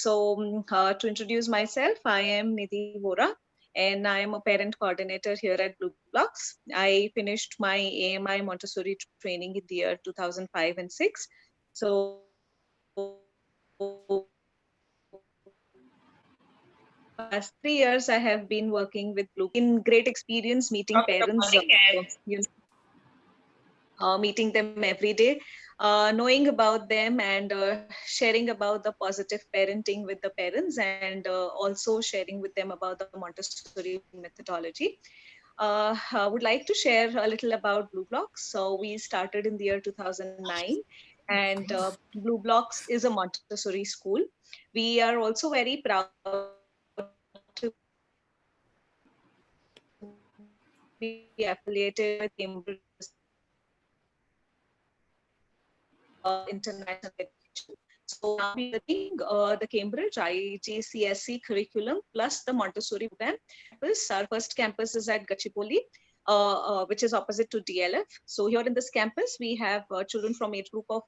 To introduce myself, I am Nidhi Vora, and I am a parent coordinator here at Blue Blocks. I finished my AMI Montessori training in the year 2005 and 6. So past 3 years, I have been working with Blue. In great experience meeting parents, meeting them every day, knowing about them and sharing about the positive parenting with the parents, and also sharing with them about the Montessori methodology. I would like to share a little about Blue Blocks. So we started in the year 2009, and Blue Blocks is a Montessori school. We are also very proud to be affiliated with Cambridge International Education. So now we are doing the Cambridge IGCSE curriculum plus the Montessori program. Our first campus is at Gachipoli, which is opposite to DLF. So here in this campus, we have children from age group of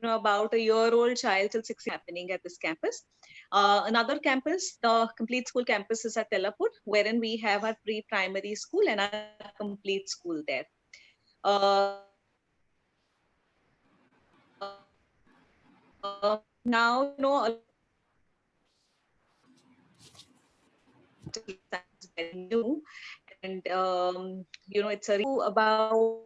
about a year-old child till 6 happening at this campus. Another campus, the complete school campus, is at Tellapur, wherein we have our pre-primary school and our complete school there. Now, very new, and it's a review about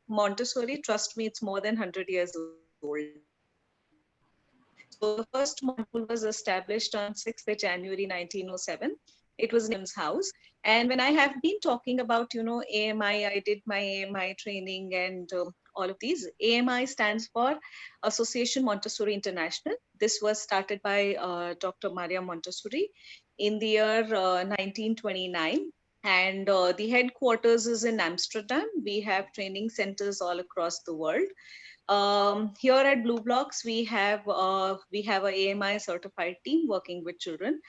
Montessori. Trust me, it's more than 100 years old. So the first module was established on 6th January 1907. It was in house. And when I have been talking about, AMI, I did my AMI training and all of these. AMI stands for Association Montessori International. This was started by Dr. Maria Montessori in the year 1929. And the headquarters is in Amsterdam. We have training centers all across the world. Here at Blue Blocks, we have a AMI certified team working with children.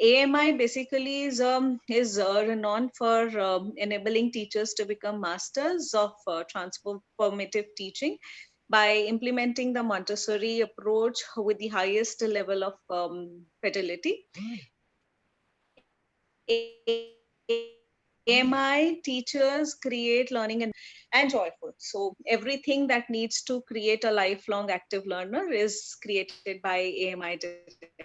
AMI basically is renowned for enabling teachers to become masters of transformative teaching by implementing the Montessori approach with the highest level of fidelity. AMI teachers create learning and joyful. So everything that needs to create a lifelong active learner is created by AMI directors.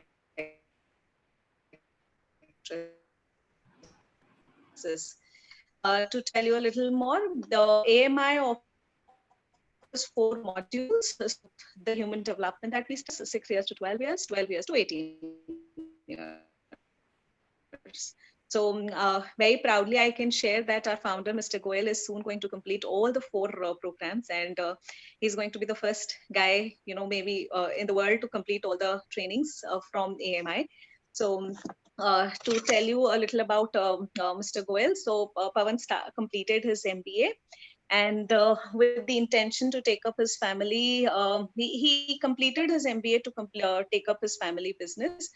To tell you a little more, the AMI offers 4 modules. The human development that we start 6 years to 12 years, 12 years to 18 years. So very proudly, I can share that our founder, Mr. Goyal, is soon going to complete all the 4 programs, and he's going to be the first guy, maybe in the world to complete all the trainings from AMI. So to tell you a little about Mr. Goyal, so Pawan completed his MBA. And with the intention to take up his family, he completed his MBA to take up his family business.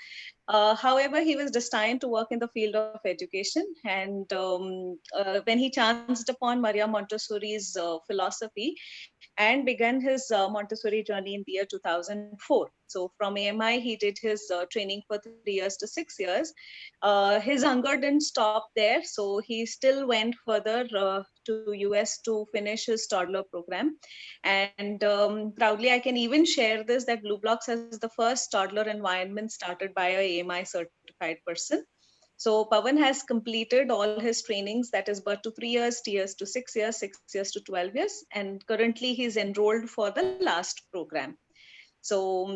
However, he was destined to work in the field of education. And when he chanced upon Maria Montessori's philosophy and began his Montessori journey in the year 2004. So from AMI, he did his training for 3 years to 6 years. His hunger didn't stop there. So he still went further to US to finish his toddler program. And proudly, I can even share this, that Blue Blocks has the first toddler environment started by a AMI certified person. So Pawan has completed all his trainings, that is birth to 3 years, 3 years to 6 years, 6 years to 12 years. And currently he's enrolled for the last program. So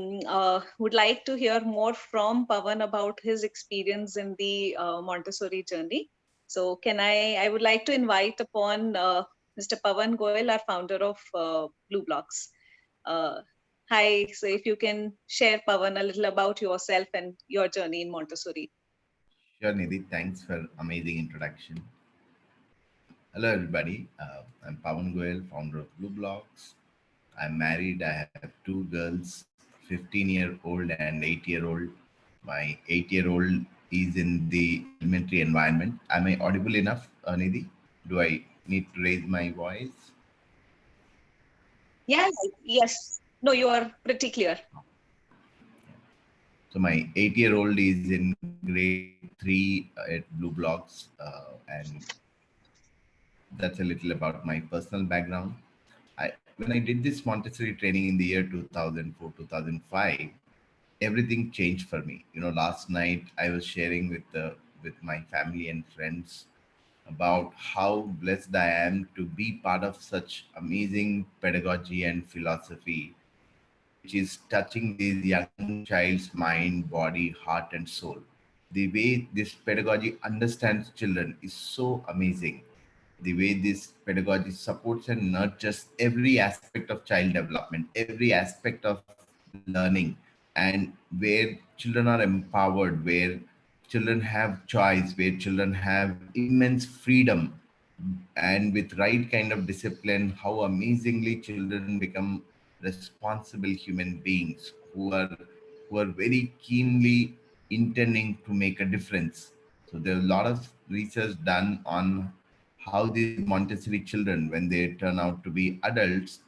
would like to hear more from Pawan about his experience in the Montessori journey. So I would like to invite upon Mr. Pawan Goyal, our founder of Blue Blocks. Hi, so if you can share, Pawan, a little about yourself and your journey in Montessori. Sure, Nidhi. Thanks for amazing introduction. Hello, everybody. I'm Pawan Goyal, founder of Blue Blocks. I'm married. I have 2 girls, 15-year-old and 8-year-old. My 8-year-old is in the elementary environment. Am I audible enough, Nidhi? Do I need to raise my voice. Yeah, yes. No, you are pretty clear. So my 8-year-old is in grade 3 at Blue Blocks, and that's a little about my personal background. When I did this Montessori training in the year 2004, 2005, everything changed for me. Last night I was sharing with my family and friends about how blessed I am to be part of such amazing pedagogy and philosophy, which is touching this young child's mind, body, heart, and soul. The way this pedagogy understands children is so amazing. The way this pedagogy supports and nurtures every aspect of child development, every aspect of learning, and where children are empowered, where children have choice, where children have immense freedom, and with right kind of discipline, how amazingly children become responsible human beings who are very keenly intending to make a difference. So there's a lot of research done on how these Montessori children, when they turn out to be adults,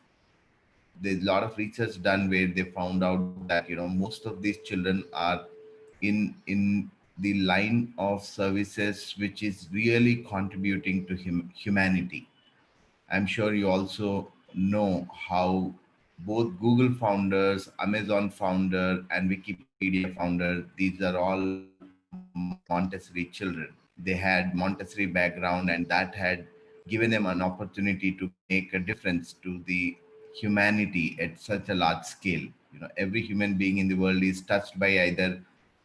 there's a lot of research done where they found out that most of these children are in the line of services which is really contributing to humanity. I'm sure you also know how both Google founders, Amazon founder, and Wikipedia founder, these are all Montessori children. They had Montessori background, and that had given them an opportunity to make a difference to the humanity at such a large scale. Every human being in the world is touched by either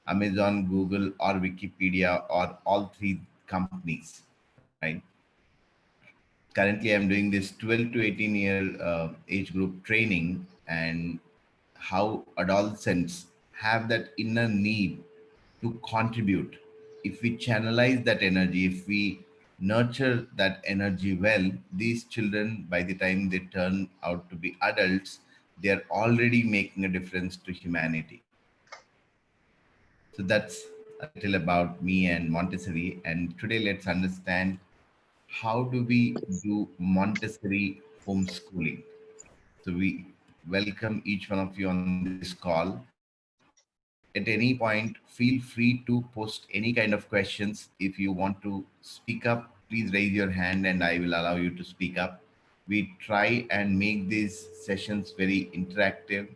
Amazon, Google, or Wikipedia, or all three companies, right? Currently I'm doing this 12 to 18-year age group training, and how adolescents have that inner need to contribute. If we channelize that energy, if we nurture that energy well, these children, by the time they turn out to be adults, they are already making a difference to humanity. So that's a little about me and Montessori. And today let's understand, how do we do Montessori homeschooling? So we welcome each one of you on this call. At any point, feel free to post any kind of questions. If you want to speak up, please raise your hand and I will allow you to speak up. We try and make these sessions very interactive.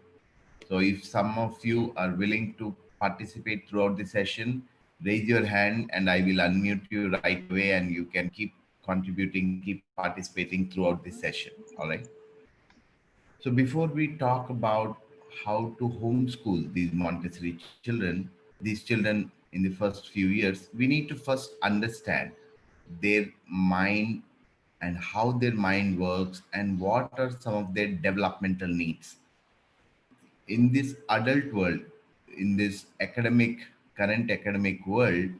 So if some of you are willing to participate throughout the session, raise your hand and I will unmute you right away, and you can keep contributing, keep participating throughout the session. All right. So before we talk about how to homeschool these Montessori children, these children in the first few years, we need to first understand their mind and how their mind works and what are some of their developmental needs. In this adult world, in this current academic world,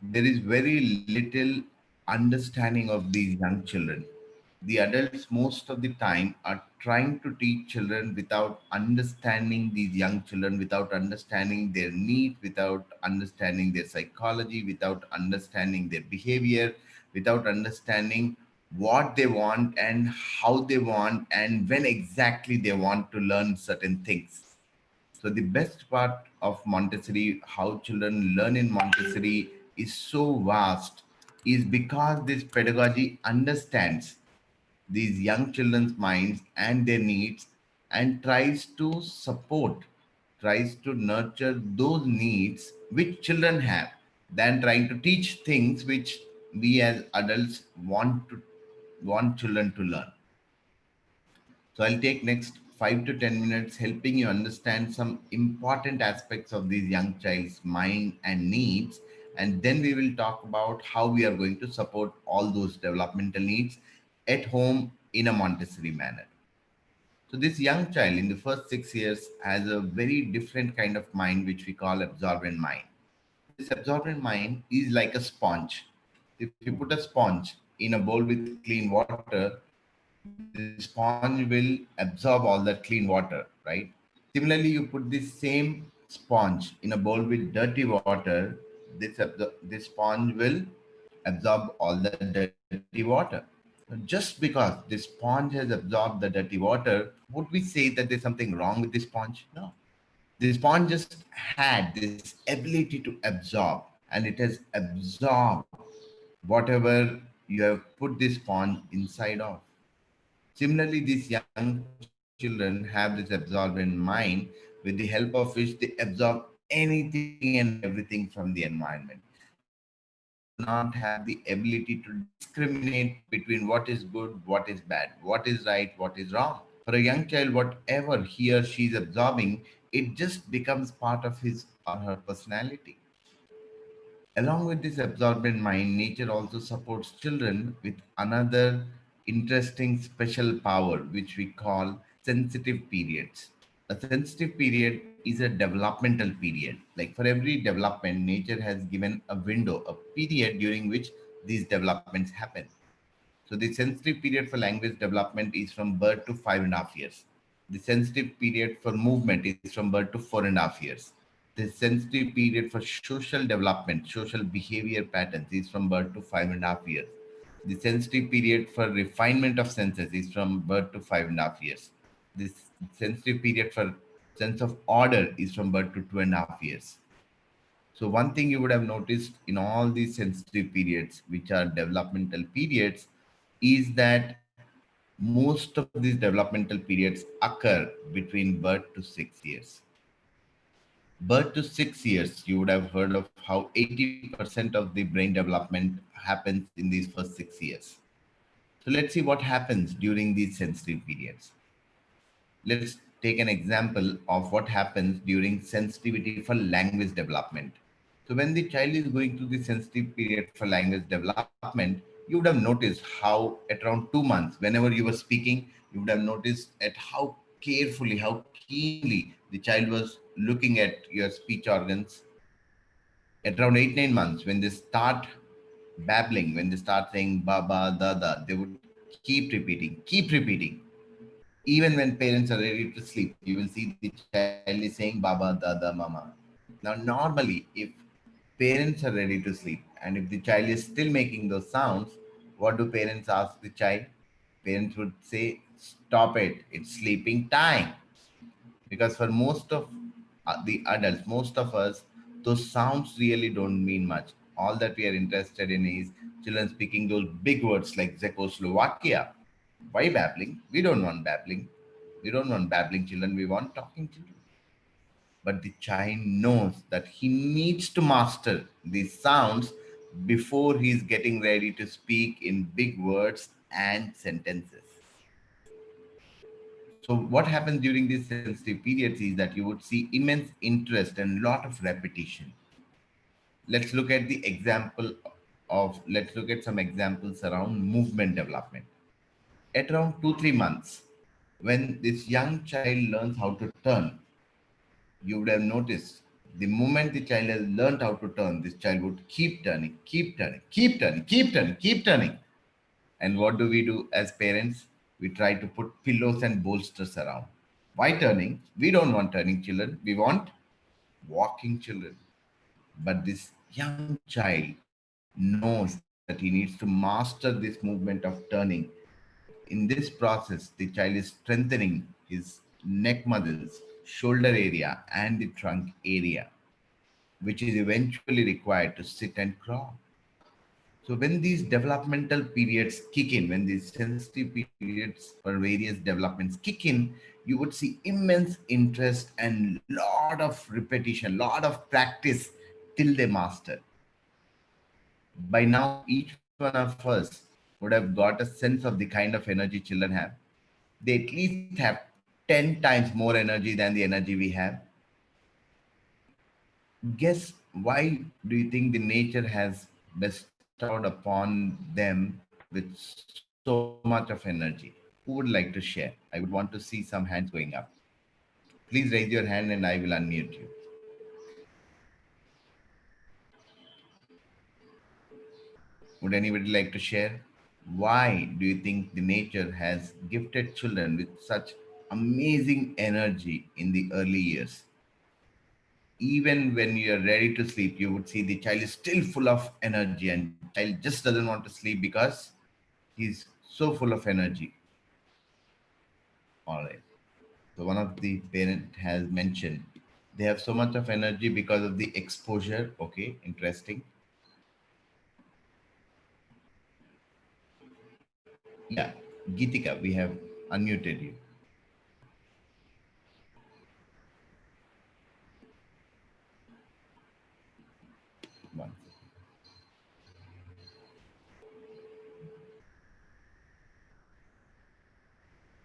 there is very little understanding of these young children. The adults, most of the time, are trying to teach children without understanding these young children, without understanding their need, without understanding their psychology, without understanding their behavior, without understanding what they want and how they want and when exactly they want to learn certain things. So the best part of Montessori, how children learn in Montessori, is so vast, is because this pedagogy understands these young children's minds and their needs, and tries to support, tries to nurture those needs which children have, than trying to teach things which we as adults want children to learn. So I'll take next 5 to 10 minutes helping you understand some important aspects of these young child's mind and needs. And then we will talk about how we are going to support all those developmental needs at home in a Montessori manner. So this young child in the first 6 years has a very different kind of mind, which we call absorbent mind. This absorbent mind is like a sponge. If you put a sponge in a bowl with clean water, the sponge will absorb all that clean water, right? Similarly, you put the same sponge in a bowl with dirty water, this sponge will absorb all the dirty water. Just because the sponge has absorbed the dirty water, would we say that there's something wrong with the sponge? No. The sponge just had this ability to absorb, and it has absorbed whatever you have put the sponge inside of. Similarly, these young children have this absorbent mind with the help of which they absorb anything and everything from the environment. They do not have the ability to discriminate between what is good, what is bad, what is right, what is wrong. For a young child, whatever he or she is absorbing, it just becomes part of his or her personality. Along with this absorbent mind, nature also supports children with another interesting special power, which we call sensitive periods. A sensitive period is a developmental period. Like for every development, nature has given a window, a period during which these developments happen. So the sensitive period for language development is from birth to 5.5 years. The sensitive period for movement is from birth to 4.5 years. The sensitive period for social development, social behavior patterns is from birth to 5.5 years. The sensitive period for refinement of senses is from birth to 5.5 years. This sensitive period for sense of order is from birth to 2.5 years. So one thing you would have noticed in all these sensitive periods, which are developmental periods, is that most of these developmental periods occur between birth to 6 years. Birth to 6 years, you would have heard of how 80% of the brain development happens in these first 6 years. So let's see what happens during these sensitive periods. Let's take an example of what happens during sensitivity for language development. So when the child is going through the sensitive period for language development, you would have noticed how at around 2 months, whenever you were speaking, you would have noticed at how carefully, how keenly the child was looking at your speech organs. At around 8, 9 months, when they start babbling, when they start saying baba, dada, they would keep repeating. Even when parents are ready to sleep, you will see the child is saying Baba, Dada, Mama. Now, normally, if parents are ready to sleep and if the child is still making those sounds, what do parents ask the child? Parents would say, Stop it, it's sleeping time. Because for most of the adults, most of us, those sounds really don't mean much. All that we are interested in is children speaking those big words like Czechoslovakia. Why babbling? We don't want babbling. We don't want babbling children. We want talking children. But the child knows that he needs to master these sounds before he's getting ready to speak in big words and sentences. So what happens during these sensitive periods is that you would see immense interest and lot of repetition. Let's look at some examples around movement development. At around 2, 3 months, when this young child learns how to turn, you would have noticed the moment the child has learned how to turn, this child would keep turning, keep turning, keep turning, keep turning, keep turning. And what do we do as parents? We try to put pillows and bolsters around. Why turning? We don't want turning children. We want walking children. But this young child knows that he needs to master this movement of turning. In this process, the child is strengthening his neck muscles, shoulder area, and the trunk area, which is eventually required to sit and crawl. So when these developmental periods kick in, when these sensitive periods for various developments kick in, you would see immense interest and lot of repetition, lot of practice till they master. By now, each one of us would have got a sense of the kind of energy children have. They at least have 10 times more energy than the energy we have. Guess why do you think the nature has bestowed upon them with so much of energy? Who would like to share? I would want to see some hands going up. Please raise your hand and I will unmute you. Would anybody like to share? Why do you think the nature has gifted children with such amazing energy in the early years? Even when you're ready to sleep, you would see the child is still full of energy and child just doesn't want to sleep because He's so full of energy. All right. So one of the parent has mentioned they have so much of energy because of the exposure. Okay, interesting. Yeah, Geetika, we have unmuted you. One,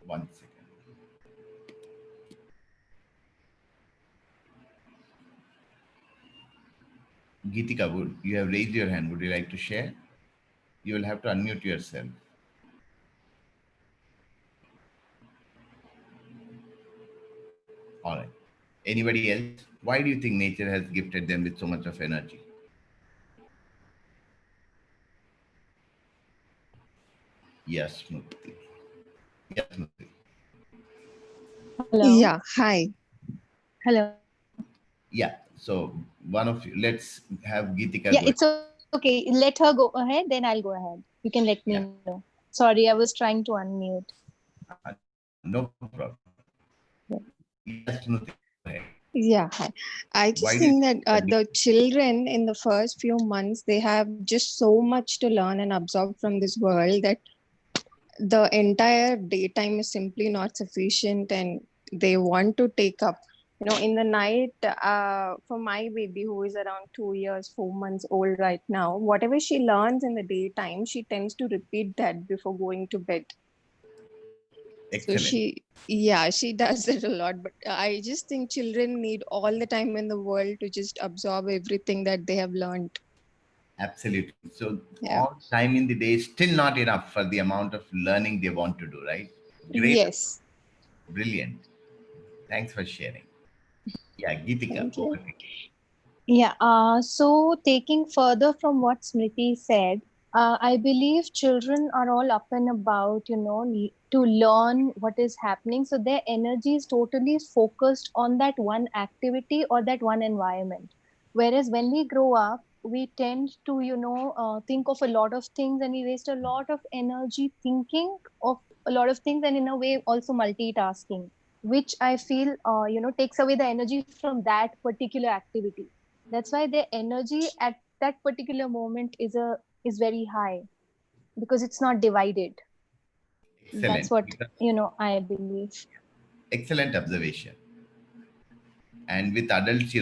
one second. Geetika, would you have raised your hand? Would you like to share? You will have to unmute yourself. All right. Anybody else? Why do you think nature has gifted them with so much of energy? Yes, Smriti. Yes, Smriti. Hello. Yeah, hi. Hello. Yeah. So one of you, let's have Geetika Yeah, go. it's okay. Let her go ahead, then I'll go ahead. You can let me know. Yeah. Sorry, I was trying to unmute. No problem. Yes, Smriti, go ahead. Yeah, hi. I Why just do you think think that the children in the first few months, they have just so much to learn and absorb from this world that the entire daytime is simply not sufficient and they want to take up. In the night, for my baby who is around 2 years, 4 months old right now, whatever she learns in the daytime, she tends to repeat that before going to bed. So excellent? she does it a lot. But I just think children need all the time in the world to just absorb everything that they have learned. Absolutely. So Yeah. all time in the day is still not enough for the amount of learning they want to do, right? Great. Yes. Brilliant. Thanks for sharing. Yeah, Geetika, Thank over you. to you. Yeah, so taking further from what Smriti said, I believe children are all up and about, to learn what is happening. So their energy is totally focused on that one activity or that one environment. Whereas when we grow up, we tend to, think of a lot of things and we waste a lot of energy thinking of a lot of things and in a way also multitasking, which I feel, takes away the energy from that particular activity. That's why their energy at that particular moment is very high because it's not divided. That's Excellent. what Because I believe. excellent observation. And with adults,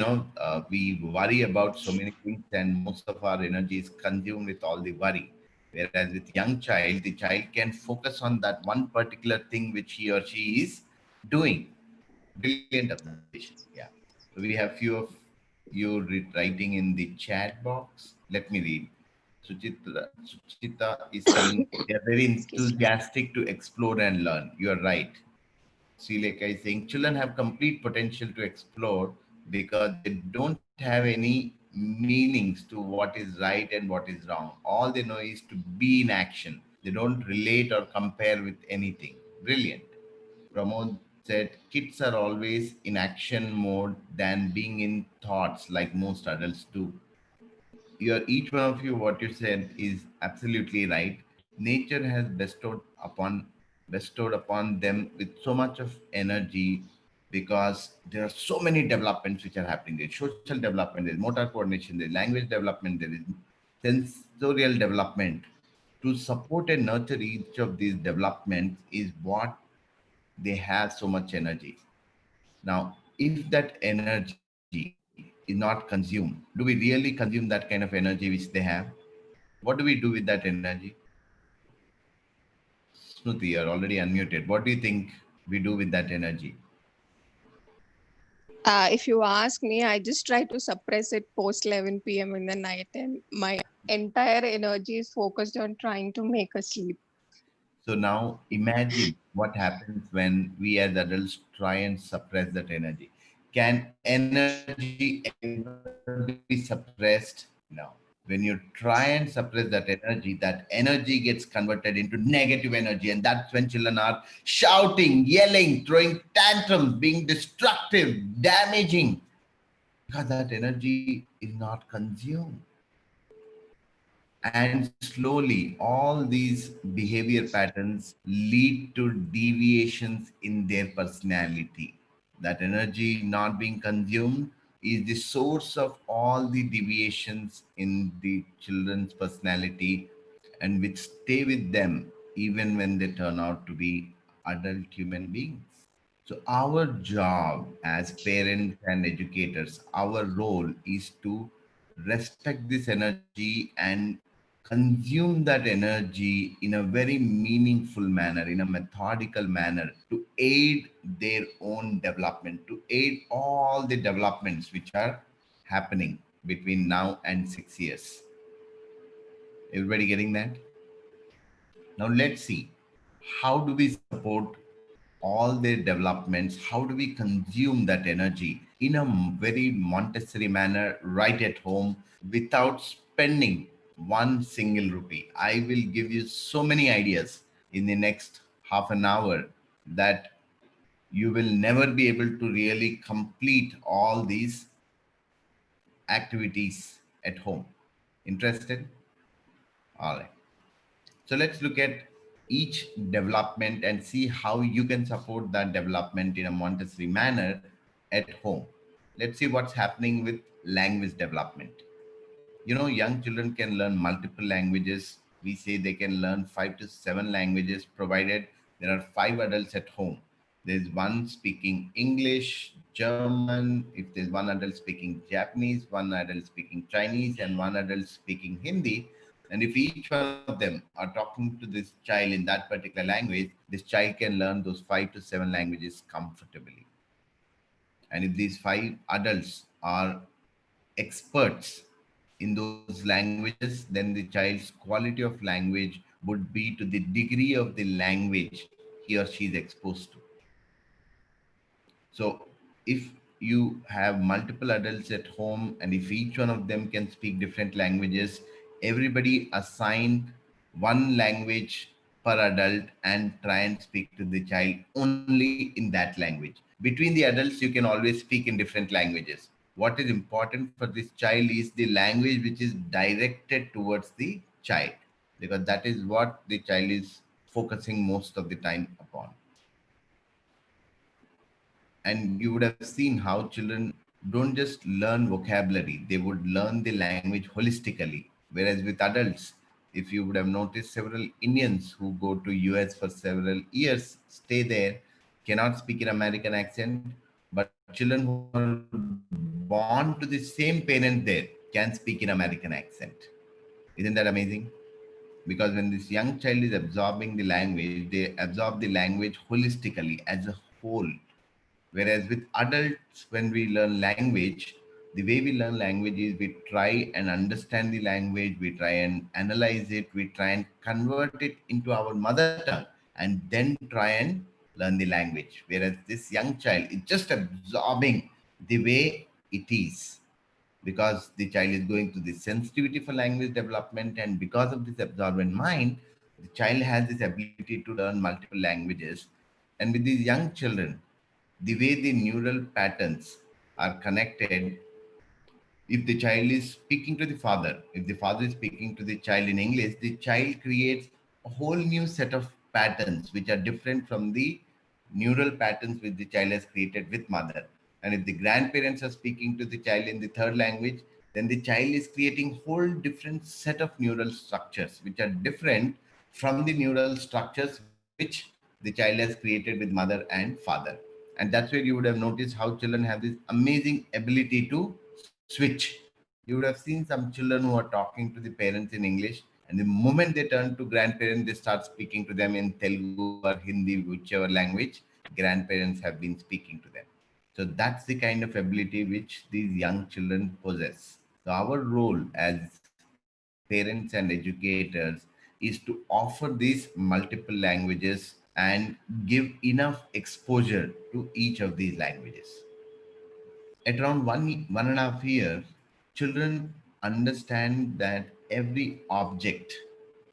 we worry about so many things, and most of our energy is consumed with all the worry. Whereas with young child, the child can focus on that one particular thing which he or she is doing. Brilliant observation. Yeah. So we have few of you writing in the chat box. Let me read. Suchita is saying they are very Excuse me. enthusiastic to explore and learn. You are right. Sri is saying children have complete potential to explore because they don't have any meanings to what is right and what is wrong. All they know is to be in action. They don't relate or compare with anything. Brilliant. Pramod said kids are always in action mode than being in thoughts like most adults do. Each one of you, what you said is absolutely right. Nature has bestowed upon them with so much of energy because there are so many developments which are happening. There's social development, there's motor coordination, there's language development, there is sensorial development. To support and nurture each of these developments is what they have so much energy. Now, if that energy is not consumed, do we really consume that kind of energy which they have? What do we do with that energy? Smriti, you're already unmuted. What do you think we do with that energy? If you ask me, I just try to suppress it post 11 p.m. in the night, and my entire energy is focused on trying to make us sleep. So now imagine what happens when we as adults try and suppress that energy. Can energy ever be suppressed? No. When you try and suppress that energy gets converted into negative energy. And that's when children are shouting, yelling, throwing tantrums, being destructive, damaging, because that energy is not consumed. And slowly, all these behavior patterns lead to deviations in their personality. That energy not being consumed is the source of all the deviations in the children's personality, and which stay with them even when they turn out to be adult human beings. So, our job as parents and educators, our role is to respect this energy and consume that energy in a very meaningful manner, in a methodical manner, to aid their own development, to aid all the developments which are happening between now and 6 years. Everybody getting that? Now, let's see, how do we support all their developments? How do we consume that energy in a very Montessori manner right at home without spending one single rupee? I will give you so many ideas in the next half an hour that you will never be able to really complete all these activities at home. Interested? All right. So let's look at each development and see how you can support that development in a Montessori manner at home. Let's see what's happening with language development. You know, young children can learn multiple languages. We say they can learn 5 to 7 languages, provided there are 5 adults at home. There's one speaking English, German, if there's one adult speaking Japanese, one adult speaking Chinese, and one adult speaking Hindi. And if each one of them are talking to this child in that particular language, this child can learn those 5 to 7 languages comfortably. And if these 5 adults are experts in those languages, then the child's quality of language would be to the degree of the language he or she is exposed to. So, if you have multiple adults at home and if each one of them can speak different languages, everybody assign one language per adult and try and speak to the child only in that language. Between the adults, you can always speak in different languages. What is important for this child is the language which is directed towards the child, because that is what the child is focusing most of the time upon. And you would have seen how children don't just learn vocabulary, they would learn the language holistically. Whereas with adults, if you would have noticed, several Indians who go to US for several years, stay there, cannot speak in American accent, but children who are born to the same parents there can speak in American accent. Isn't that amazing? Because when this young child is absorbing the language, they absorb the language holistically as a whole. Whereas with adults, when we learn language, the way we learn language is we try and understand the language, we try and analyze it, we try and convert it into our mother tongue, and then try and learn the language. Whereas this young child is just absorbing the way it is, because the child is going through the sensitivity for language development, and because of this absorbent mind, the child has this ability to learn multiple languages. And with these young children, the way the neural patterns are connected, if the child is speaking to the father, if the father is speaking to the child in English, the child creates a whole new set of patterns which are different from the neural patterns which the child has created with mother. And if the grandparents are speaking to the child in the third language, then the child is creating whole different set of neural structures which are different from the neural structures which the child has created with mother and father. And that's where you would have noticed how children have this amazing ability to switch. You would have seen some children who are talking to the parents in English, and the moment they turn to grandparents, they start speaking to them in Telugu or Hindi, whichever language grandparents have been speaking to them. So that's the kind of ability which these young children possess. So our role as parents and educators is to offer these multiple languages and give enough exposure to each of these languages. At around 1.5 years, children understand that every object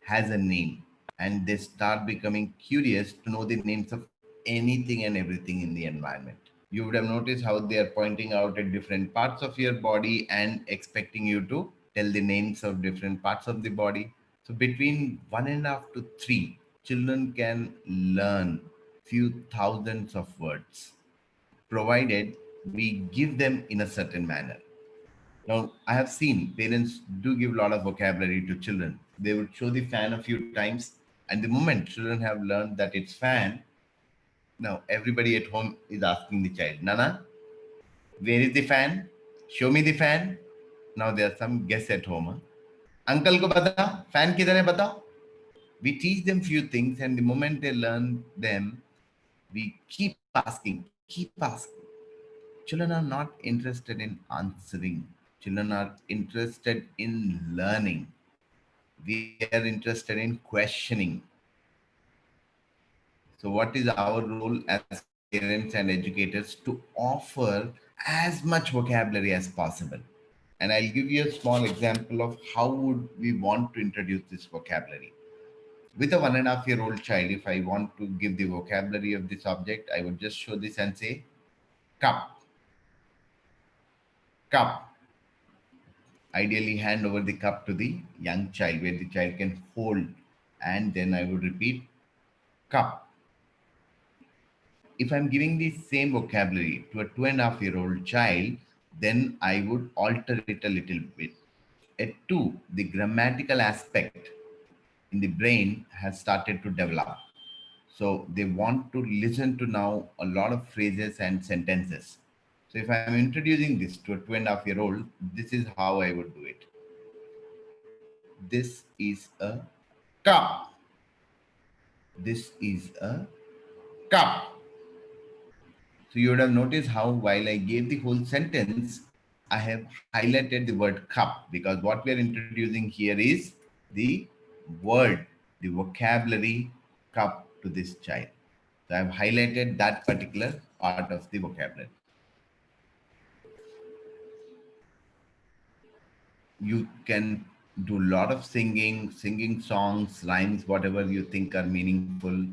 has a name, and they start becoming curious to know the names of anything and everything in the environment. You would have noticed how they are pointing out at different parts of your body and expecting you to tell the names of different parts of the body. So between 1.5 to 3, children can learn few thousands of words, provided we give them in a certain manner. Now, I have seen parents do give a lot of vocabulary to children. They would show the fan a few times, and the moment children have learned that it's fan, now everybody at home is asking the child, Nana, where is the fan? Show me the fan. Now there are some guests at home. Huh? Uncle ko bata, fan kidhar hai batao. We teach them few things, and the moment they learn them, we keep asking, keep asking. Children are not interested in answering. Children are interested in learning. We are interested in questioning. So, what is our role as parents and educators to offer as much vocabulary as possible? And I'll give you a small example of how would we want to introduce this vocabulary. With a 1.5-year-old child, if I want to give the vocabulary of this object, I would just show this and say cup, cup. Ideally, hand over the cup to the young child where the child can hold, and then I would repeat cup. If I'm giving the same vocabulary to a 2.5-year-old child, then I would alter it a little bit. At 2, the grammatical aspect in the brain has started to develop. So they want to listen to now a lot of phrases and sentences. So if I'm introducing this to a 2.5-year-old, this is how I would do it. This is a cup. This is a cup. So you would have noticed how while I gave the whole sentence, I have highlighted the word cup, because what we are introducing here is the word, the vocabulary cup to this child. So I have highlighted that particular part of the vocabulary. You can do a lot of singing songs, rhymes, whatever you think are meaningful.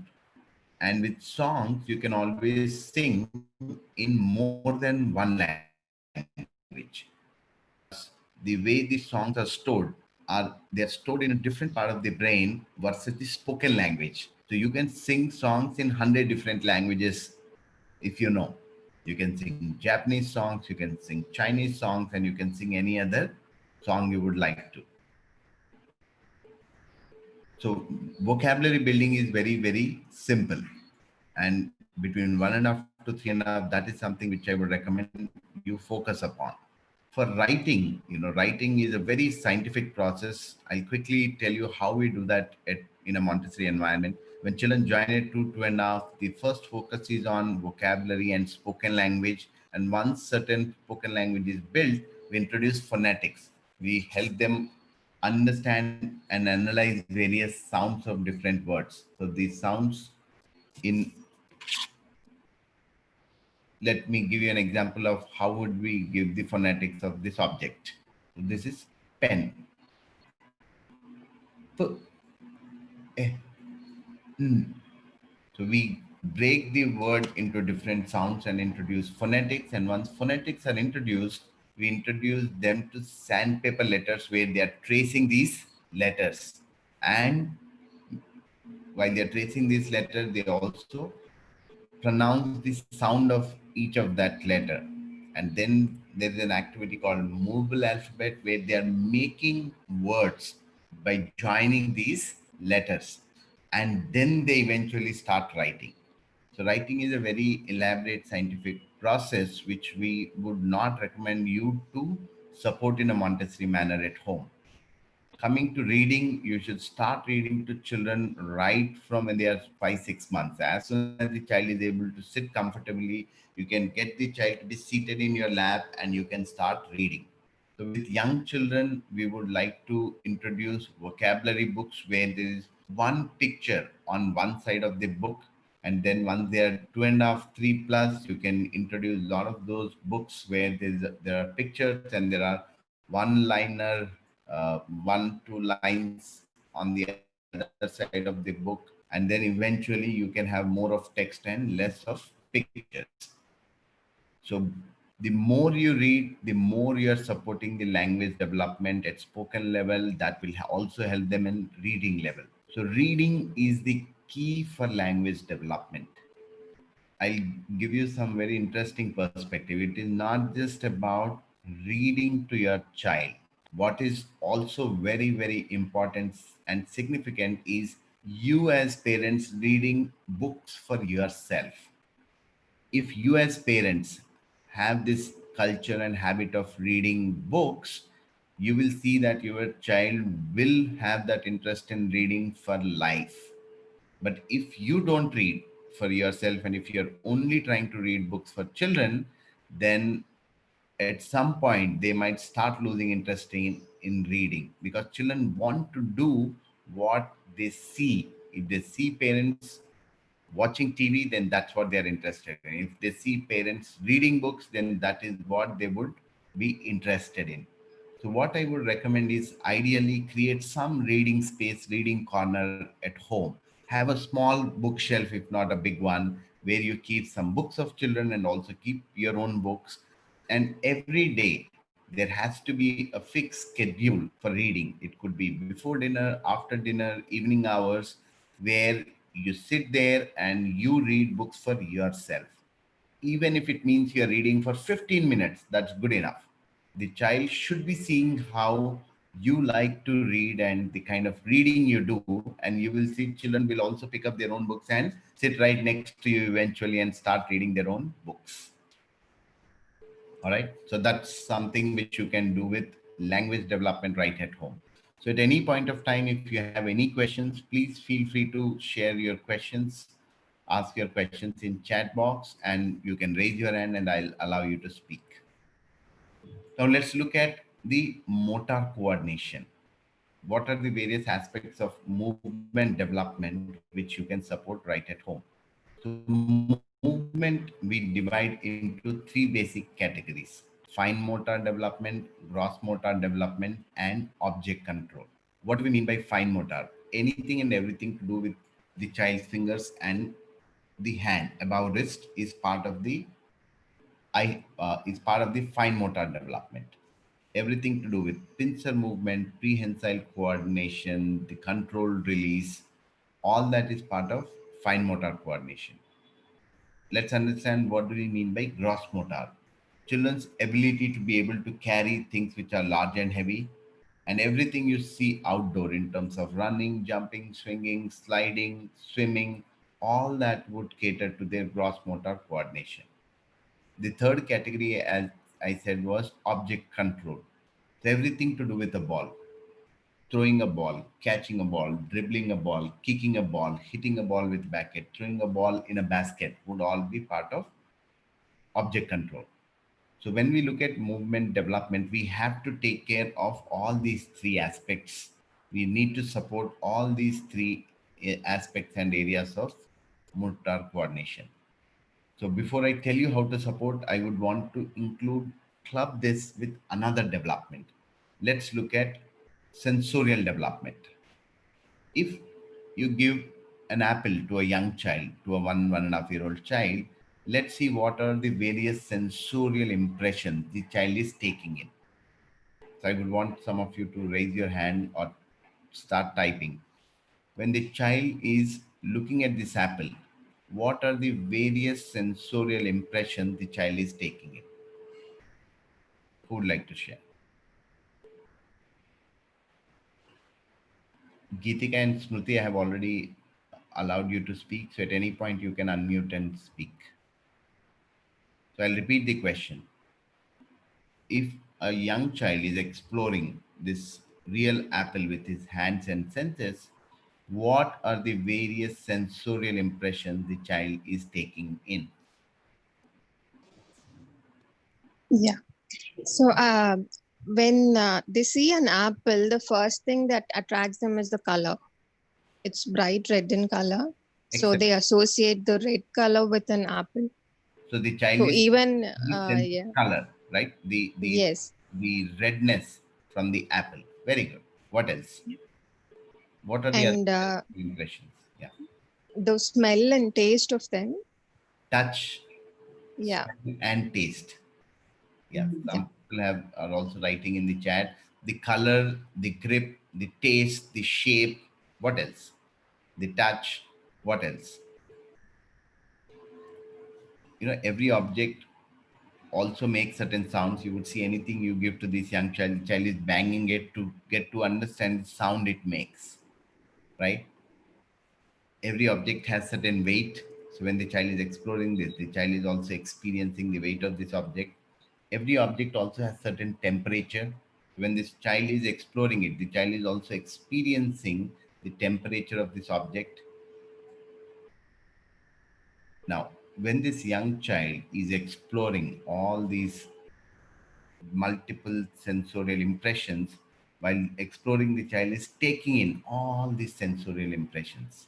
And with songs, you can always sing in more than one language, because the way the songs are stored they are stored in a different part of the brain versus the spoken language. So you can sing songs in 100 different languages if you know. You can sing Japanese songs, you can sing Chinese songs, and you can sing any other song you would like to. So vocabulary building is very, very simple. And between 1.5 to 3.5, that is something which I would recommend you focus upon. For writing, writing is a very scientific process. I'll quickly tell you how we do that in a Montessori environment. When children join at 2.5, the first focus is on vocabulary and spoken language. And once certain spoken language is built, we introduce phonetics. We help them understand and analyze various sounds of different words. So these sounds in let me give you an example of how would we give the phonetics of this object. So this is pen. P, eh, n. So we break the word into different sounds and introduce phonetics. And once phonetics are introduced, we introduce them to sandpaper letters where they are tracing these letters. And while they are tracing these letters, they also pronounce the sound of each of that letter. And then there is an activity called movable alphabet where they are making words by joining these letters. And then they eventually start writing. So writing is a very elaborate scientific process which we would not recommend you to support in a Montessori manner at home. Coming to reading, you should start reading to children right from when they are 5 6 months. As soon as the child is able to sit comfortably, you can get the child to be seated in your lap and you can start reading. So with young children, we would like to introduce vocabulary books where there is one picture on one side of the book. And then once they are 2.5 3 plus, you can introduce a lot of those books where there are pictures and there are one liner, 1 2 lines on the other side of the book, and then eventually you can have more of text and less of pictures. So The more you read, the more you are supporting the language development at spoken level. That will also help them in reading level. So reading is the key for language development. I'll give you some very interesting perspective. It is not just about reading to your child. What is also very, very important and significant is you as parents reading books for yourself. If you as parents have this culture and habit of reading books, you will see that your child will have that interest in reading for life. But if you don't read for yourself and if you're only trying to read books for children, then at some point they might start losing interest in reading, because children want to do what they see. If they see parents watching TV, then that's what they're interested in. If they see parents reading books, then that is what they would be interested in. So, what I would recommend is ideally create some reading space, reading corner at home. Have a small bookshelf, if not a big one, where you keep some books of children and also keep your own books. And every day, there has to be a fixed schedule for reading. It could be before dinner, after dinner, evening hours, where you sit there and you read books for yourself. Even if it means you're reading for 15 minutes, that's good enough. The child should be seeing how you like to read and the kind of reading you do, and you will see children will also pick up their own books and sit right next to you eventually and start reading their own books. All right. So that's something which you can do with language development right at home. So at any point of time, if you have any questions, please feel free to share your questions, ask your questions in chat box, and you can raise your hand and I'll allow you to speak. Now let's look at the motor coordination. What are the various aspects of movement development which you can support right at home? So movement we divide into three basic categories: fine motor development, gross motor development, and object control. What do we mean by fine motor? Anything and everything to do with the child's fingers and the hand above wrist is part of the fine motor development. Everything to do with pincer movement, prehensile coordination, the controlled release, all that is part of fine motor coordination. Let's understand what do we mean by gross motor. Children's ability to be able to carry things which are large and heavy, and everything you see outdoor in terms of running, jumping, swinging, sliding, swimming, all that would cater to their gross motor coordination. The third category, as I said, was object control. So everything to do with a ball, throwing a ball, catching a ball, dribbling a ball, kicking a ball, hitting a ball with racket, throwing a ball in a basket would all be part of object control. So when we look at movement development, we have to take care of all these three aspects. We need to support all these three aspects and areas of motor coordination. So before I tell you how to support, I would want to club this with another development. Let's look at sensorial development. If you give an apple to a young child, to a 1.5 year old child, let's see what are the various sensorial impressions the child is taking in. So I would want some of you to raise your hand or start typing. When the child is looking at this apple, what are the various sensorial impressions the child is taking in? Who would like to share? Geetika and Smriti, I have already allowed you to speak. So at any point you can unmute and speak. So I'll repeat the question. If a young child is exploring this real apple with his hands and senses, what are the various sensorial impressions the child is taking in? Yeah. So when they see an apple, the first thing that attracts them is the color. It's bright red in color. So Excellent. they associate the red color with an apple. So the child So is even the color, right? Yes. The redness from the apple. Very good. What else? What are the And other impressions? Yeah. the smell and taste of them. Touch, Yeah. smell, and taste. Yeah, some people are also writing in the chat. The color, the grip, the taste, the shape. What else? The touch. What else? Every object also makes certain sounds. You would see anything you give to this young child, the child is banging it to get to understand the sound it makes, right? Every object has certain weight. So when the child is exploring this, the child is also experiencing the weight of this object. Every object also has certain temperature. When this child is exploring it, the child is also experiencing the temperature of this object. Now, when this young child is exploring all these multiple sensorial impressions, while exploring, the child is taking in all these sensorial impressions.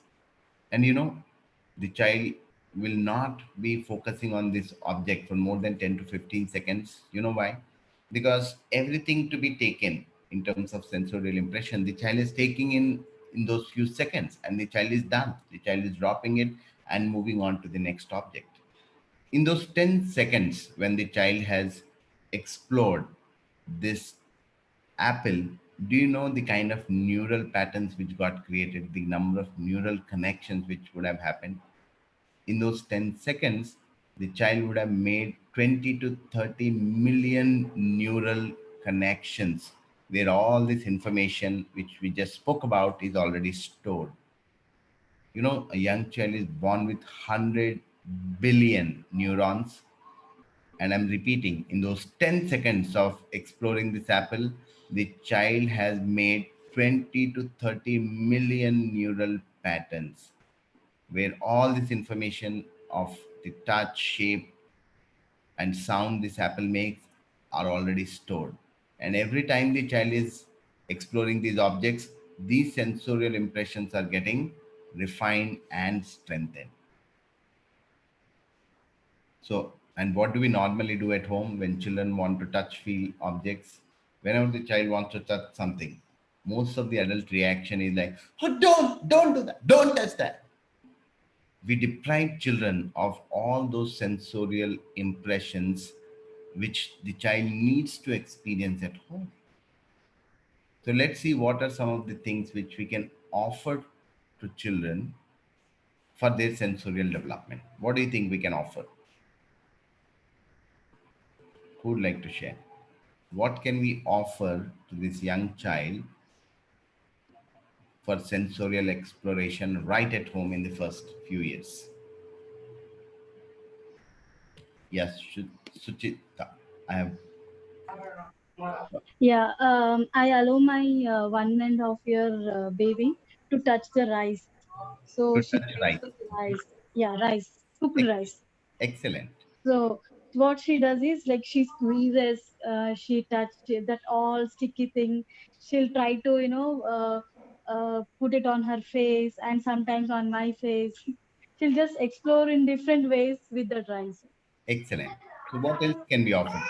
And the child will not be focusing on this object for more than 10 to 15 seconds. You know why? Because everything to be taken in terms of sensorial impression, the child is taking in those few seconds, and the child is done. The child is dropping it and moving on to the next object. In those 10 seconds, when the child has explored this apple, do you know the kind of neural patterns which got created, the number of neural connections which would have happened? In those 10 seconds, the child would have made 20 to 30 million neural connections, where all this information which we just spoke about is already stored. A young child is born with 100 billion neurons. And I'm repeating, in those 10 seconds of exploring this apple, the child has made 20 to 30 million neural patterns, where all this information of the touch, shape, and sound this apple makes are already stored. And every time the child is exploring these objects, these sensorial impressions are getting refined and strengthened. So, and what do we normally do at home when children want to touch, feel objects? Whenever the child wants to touch something, most of the adult reaction is like, "Oh, don't do that, don't touch that." We deprive children of all those sensorial impressions which the child needs to experience at home. So let's see what are some of the things which we can offer to children for their sensorial development. What do you think we can offer? Who would like to share? What can we offer to this young child for sensorial exploration right at home in the first few years? Yes, Suchita. I have Yeah, I allow my 1.5 year baby to touch the rice. So to she touch plays right. with the rice. Yeah, rice, cooked Ex- rice. Excellent. So what she does is like she squeezes, she touches that all sticky thing. She'll try to, put it on her face and sometimes on my face. She'll just explore in different ways with the rice. Excellent. So what else can be offered?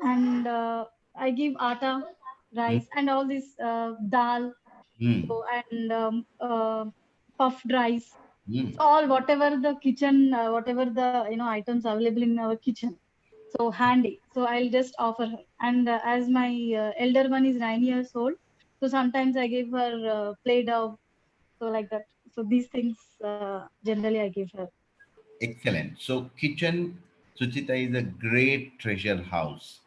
And I give atta, Hmm. rice, and all this dal, Hmm. so and puffed rice. Hmm. So all whatever the kitchen, whatever the items available in our kitchen, so handy. So I'll just offer her. And as my elder one is 9 years old, so sometimes I give her play doh, so like that. So these things generally I give her. Excellent. So kitchen, Suchita, is a great treasure house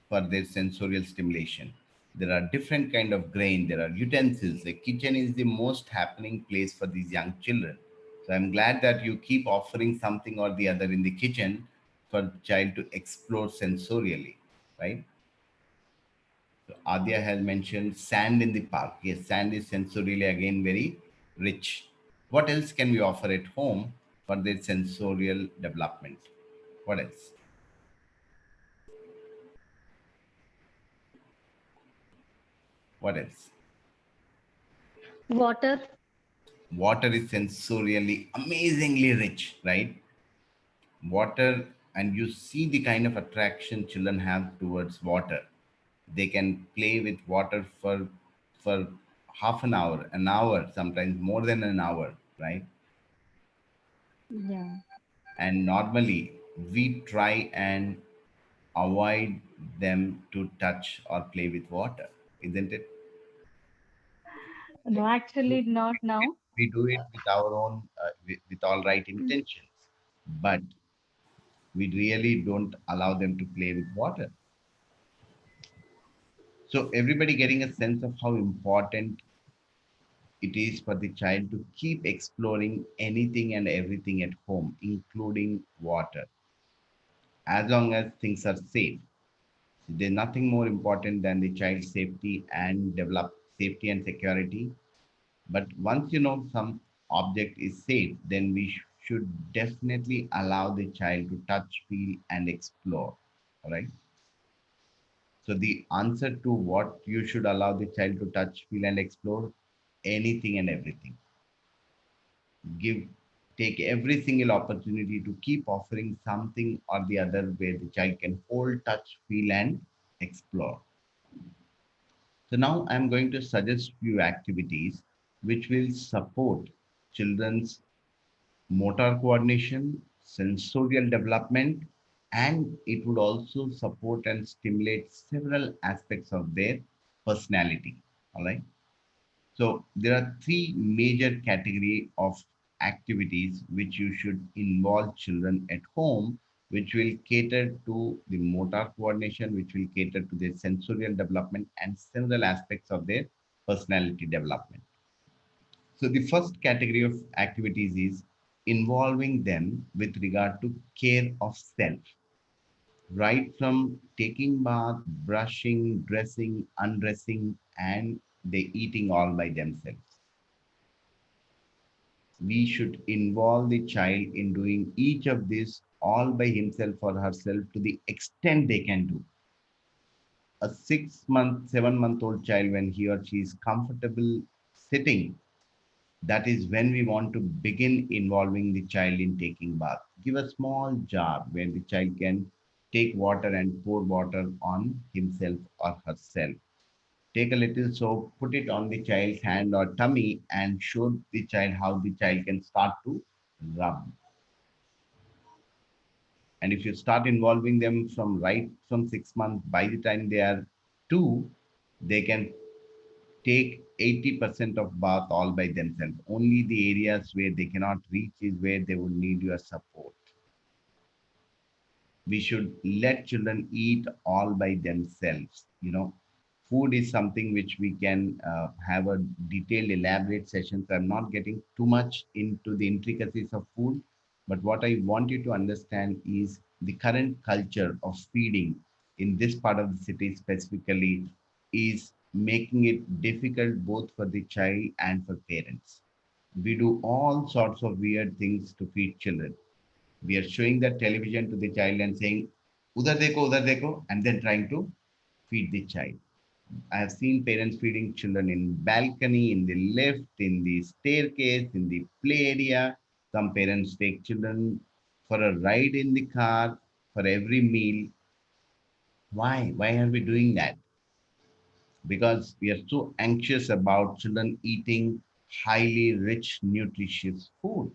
for their sensorial stimulation. There are different kind of grain. There are utensils. The kitchen is the most happening place for these young children. So I'm glad that you keep offering something or the other in the kitchen for the child to explore sensorially, right? So Adya has mentioned sand in the park. Yes, sand is sensorially again very rich. What else can we offer at home for their sensorial development? What else? What else? Water. Water is sensorially amazingly rich, right? Water, and you see the kind of attraction children have towards water. They can play with water for half an hour, sometimes more than an hour, right? Yeah. And normally we try and avoid them to touch or play with water, isn't it? No, actually not now. We do it with our own, with all right intentions, but we really don't allow them to play with water. So everybody getting a sense of how important it is for the child to keep exploring anything and everything at home, including water, as long as things are safe. There's nothing more important than the child's safety and develop safety and security. But once you know some object is safe, then we should definitely allow the child to touch, feel, and explore. All right. So the answer to what you should allow the child to touch, feel, and explore, anything and everything. Give, take every single opportunity to keep offering something or the other where the child can hold, touch, feel, and explore. So now I'm going to suggest few activities which will support children's motor coordination, sensorial development, and it would also support and stimulate several aspects of their personality. All right. So there are three major category of activities which you should involve children at home, which will cater to the motor coordination, which will cater to their sensorial development and several aspects of their personality development. So the first category of activities is involving them with regard to care of self, right from taking bath, brushing, dressing, undressing, and they eating all by themselves. We should involve the child in doing each of this all by himself or herself to the extent they can do. A 6 month, 7 month old child, when he or she is comfortable sitting, that is when we want to begin involving the child in taking bath. Give a small jar where the child can take water and pour water on himself or herself. Take a little soap, put it on the child's hand or tummy, and show the child how the child can start to rub. And if you start involving them from right from 6 months, by the time they are 2, they can take 80% of bath all by themselves. Only the areas where they cannot reach is where they would need your support. We should let children eat all by themselves. Food is something which we can have a detailed elaborate session, so I'm not getting too much into the intricacies of food, but what I want you to understand is the current culture of feeding in this part of the city specifically is making it difficult both for the child and for parents. We do all sorts of weird things to feed children. We are showing the television to the child and saying udar dekho, and then trying to feed the child. I have seen parents feeding children in balcony, in the lift, in the staircase, in the play area. Some parents take children for a ride in the car for every meal. Why are we doing that? Because we are so anxious about children eating highly rich nutritious food.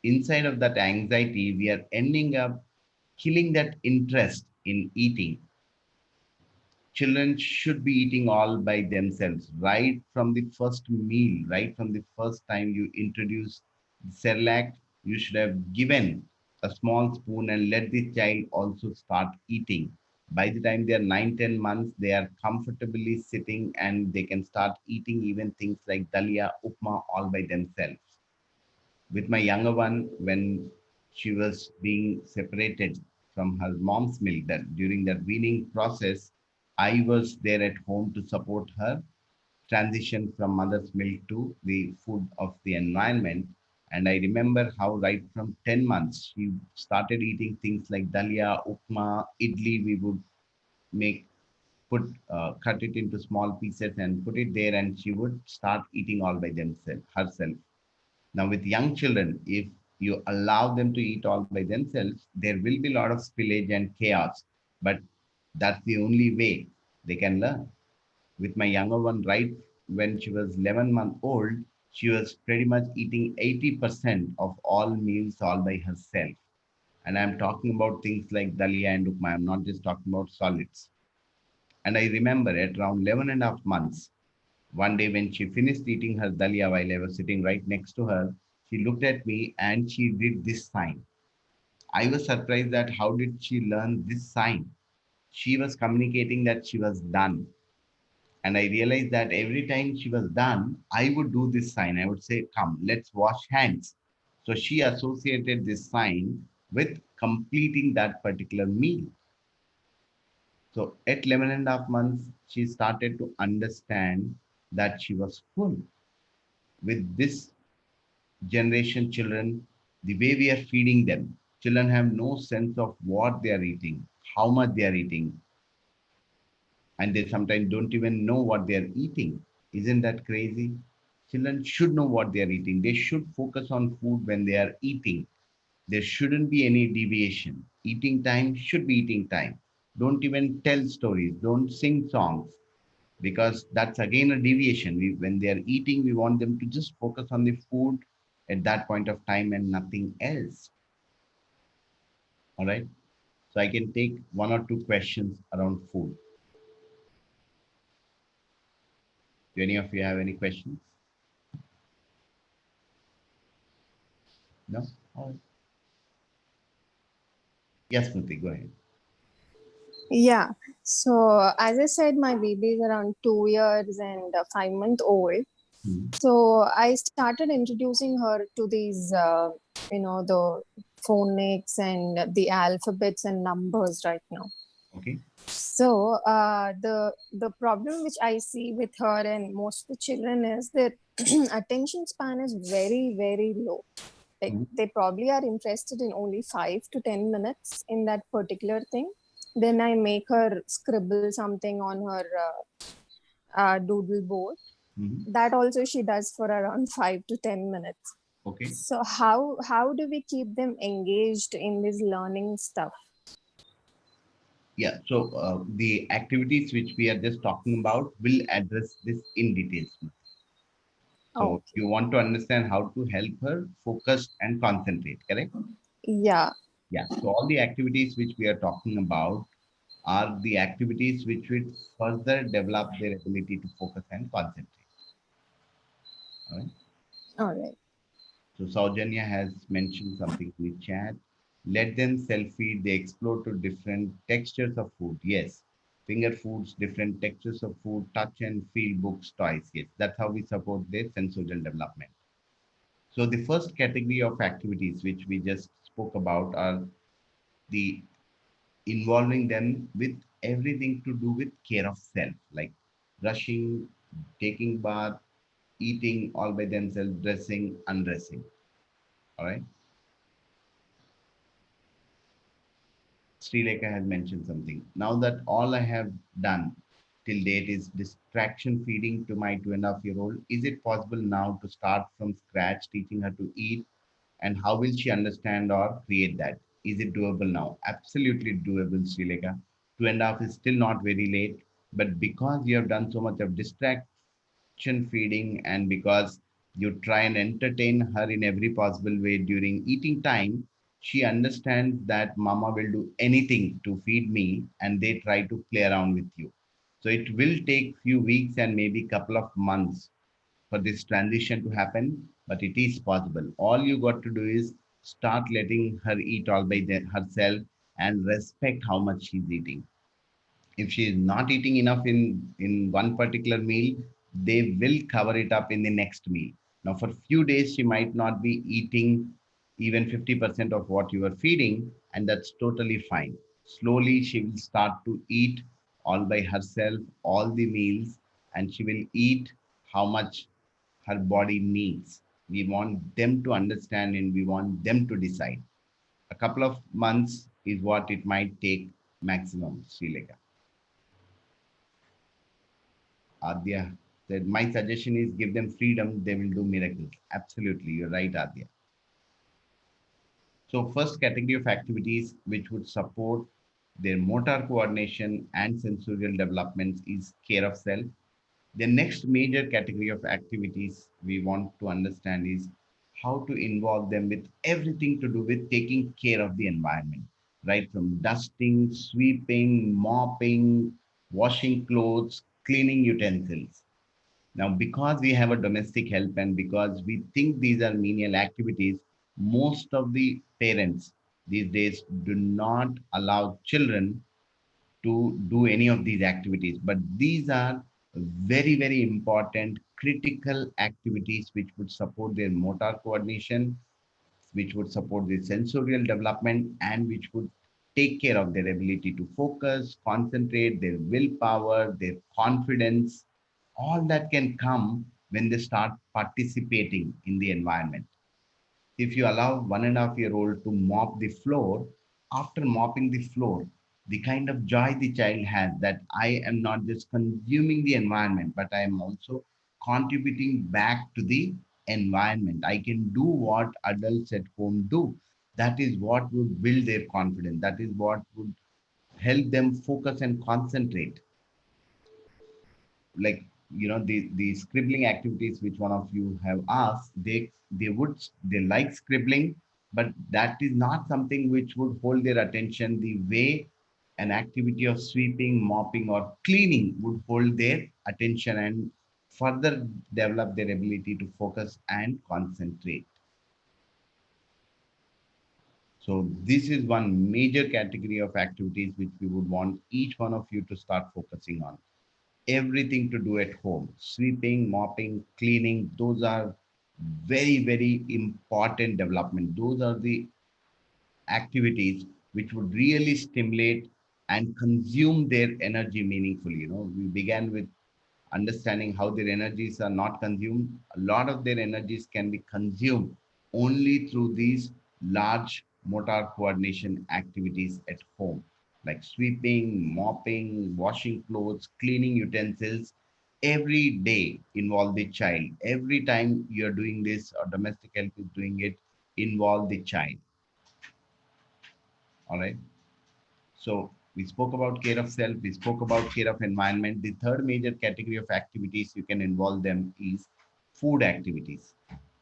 Inside of that anxiety, we are ending up killing that interest in eating. Children should be eating all by themselves, right from the first meal, right from the first time you introduce Cerelac. You should have given a small spoon and let the child also start eating. By the time they are 9, 10 months, they are comfortably sitting and they can start eating even things like dalia, upma all by themselves. With my younger one, when she was being separated from her mom's milk, that during that weaning process, I was there at home to support her transition from mother's milk to the food of the environment. And I remember how right from 10 months, she started eating things like dalia, upma, idli. We would make, cut it into small pieces and put it there, and she would start eating all by themselves, herself. Now, with young children, if you allow them to eat all by themselves, there will be a lot of spillage and chaos. But that's the only way they can learn. With my younger one, right when she was 11 months old, she was pretty much eating 80% of all meals all by herself. And I'm talking about things like dalia and upma. I'm not just talking about solids. And I remember at around 11 and a half months, one day when she finished eating her dalia while I was sitting right next to her, she looked at me and she did this sign. I was surprised that how did she learn this sign? She was communicating that she was done. And I realized that every time she was done, I would do this sign. I would say, come, let's wash hands. So she associated this sign with completing that particular meal. So at 11 and a half months, she started to understand that she was full. With this generation children, the way we are feeding them, children have no sense of what they are eating, how much they are eating, and they sometimes don't even know what they are eating. Isn't that crazy? Children should know what they are eating. They should focus on food when they are eating. There shouldn't be any deviation. Eating time should be eating time. Don't even tell stories. Don't sing songs because that's again a deviation. When they are eating, we want them to just focus on the food at that point of time and nothing else. All right. So I can take one or two questions around food. Do any of you have any questions? No? All right. Yes, Smriti, go ahead. Yeah. So as I said, my baby is around 2 years and 5 month old. Hmm. So I started introducing her to these, the phonics and the alphabets and numbers right now. Okay. So the problem which I see with her and most of the children is that attention span is very very low. Like Hmm. they probably are interested in only 5 to 10 minutes in that particular thing. Then I make her scribble something on her doodle board. Hmm. That also she does for around 5 to 10 minutes. Okay. So how do we keep them engaged in this learning stuff? Yeah. So the activities which we are just talking about will address this in details. So Okay. you want to understand how to help her focus and concentrate, correct? Yeah. Yeah. So all the activities which we are talking about are the activities which will further develop their ability to focus and concentrate. All right. All right. So Saujanya has mentioned something in the chat. Let them self-feed. They explore to different textures of food. Yes. Finger foods, different textures of food, touch and feel books, toys. Yes. That's how we support their sensorial development. So the first category of activities which we just spoke about are the involving them with everything to do with care of self, like brushing, taking bath, eating all by themselves, dressing, undressing. All right. Sri Lekha has mentioned something. Now that all I have done till date is distraction feeding to my 2.5-year-old, is it possible now to start from scratch teaching her to eat? And how will she understand or create that? Is it doable now? Absolutely doable, Sri Lekha. 2.5 is still not very late, but because you have done so much of distraction feeding and because you try and entertain her in every possible way during eating time, she understands that mama will do anything to feed me and they try to play around with you. So it will take few weeks and maybe couple of months for this transition to happen, but it is possible. All you got to do is start letting her eat all by herself and respect how much she's eating. If she is not eating enough in one particular meal, they will cover it up in the next meal. Now for few days she might not be eating even 50% of what you are feeding, and that's totally fine. Slowly she will start to eat all by herself all the meals, and she will eat how much her body needs. We want them to understand and we want them to decide. A couple of months is what it might take maximum, Sri Lanka. Adya said, my suggestion is give them freedom, they will do miracles. Absolutely, you're right, Adya. So, first category of activities which would support their motor coordination and sensorial developments is care of self. The next major category of activities we want to understand is how to involve them with everything to do with taking care of the environment, right from dusting, sweeping, mopping, washing clothes, cleaning utensils. Now, because we have a domestic help and because we think these are menial activities, most of the parents these days do not allow children to do any of these activities. But these are very, very important, critical activities which would support their motor coordination, which would support their sensorial development, and which would take care of their ability to focus, concentrate, their willpower, their confidence. All that can come when they start participating in the environment. If you allow 1.5-year-old to mop the floor, after mopping the floor, the kind of joy the child has that I am not just consuming the environment, but I am also contributing back to the environment. I can do what adults at home do. That is what would build their confidence. That is what would help them focus and concentrate. Like, the scribbling activities which one of you have asked, they like scribbling, but that is not something which would hold their attention the way an activity of sweeping, mopping, or cleaning would hold their attention and further develop their ability to focus and concentrate. So this is one major category of activities which we would want each one of you to start focusing on. Everything to do at home, sweeping, mopping, cleaning, those are very, very important development. Those are the activities which would really stimulate and consume their energy meaningfully. We began with understanding how their energies are not consumed. A lot of their energies can be consumed only through these large motor coordination activities at home, like sweeping, mopping, washing clothes, cleaning utensils. Every day involve the child. Every time you're doing this or domestic help is doing it, involve the child. All right. So we spoke about care of self, we spoke about care of environment. The third major category of activities you can involve them is food activities.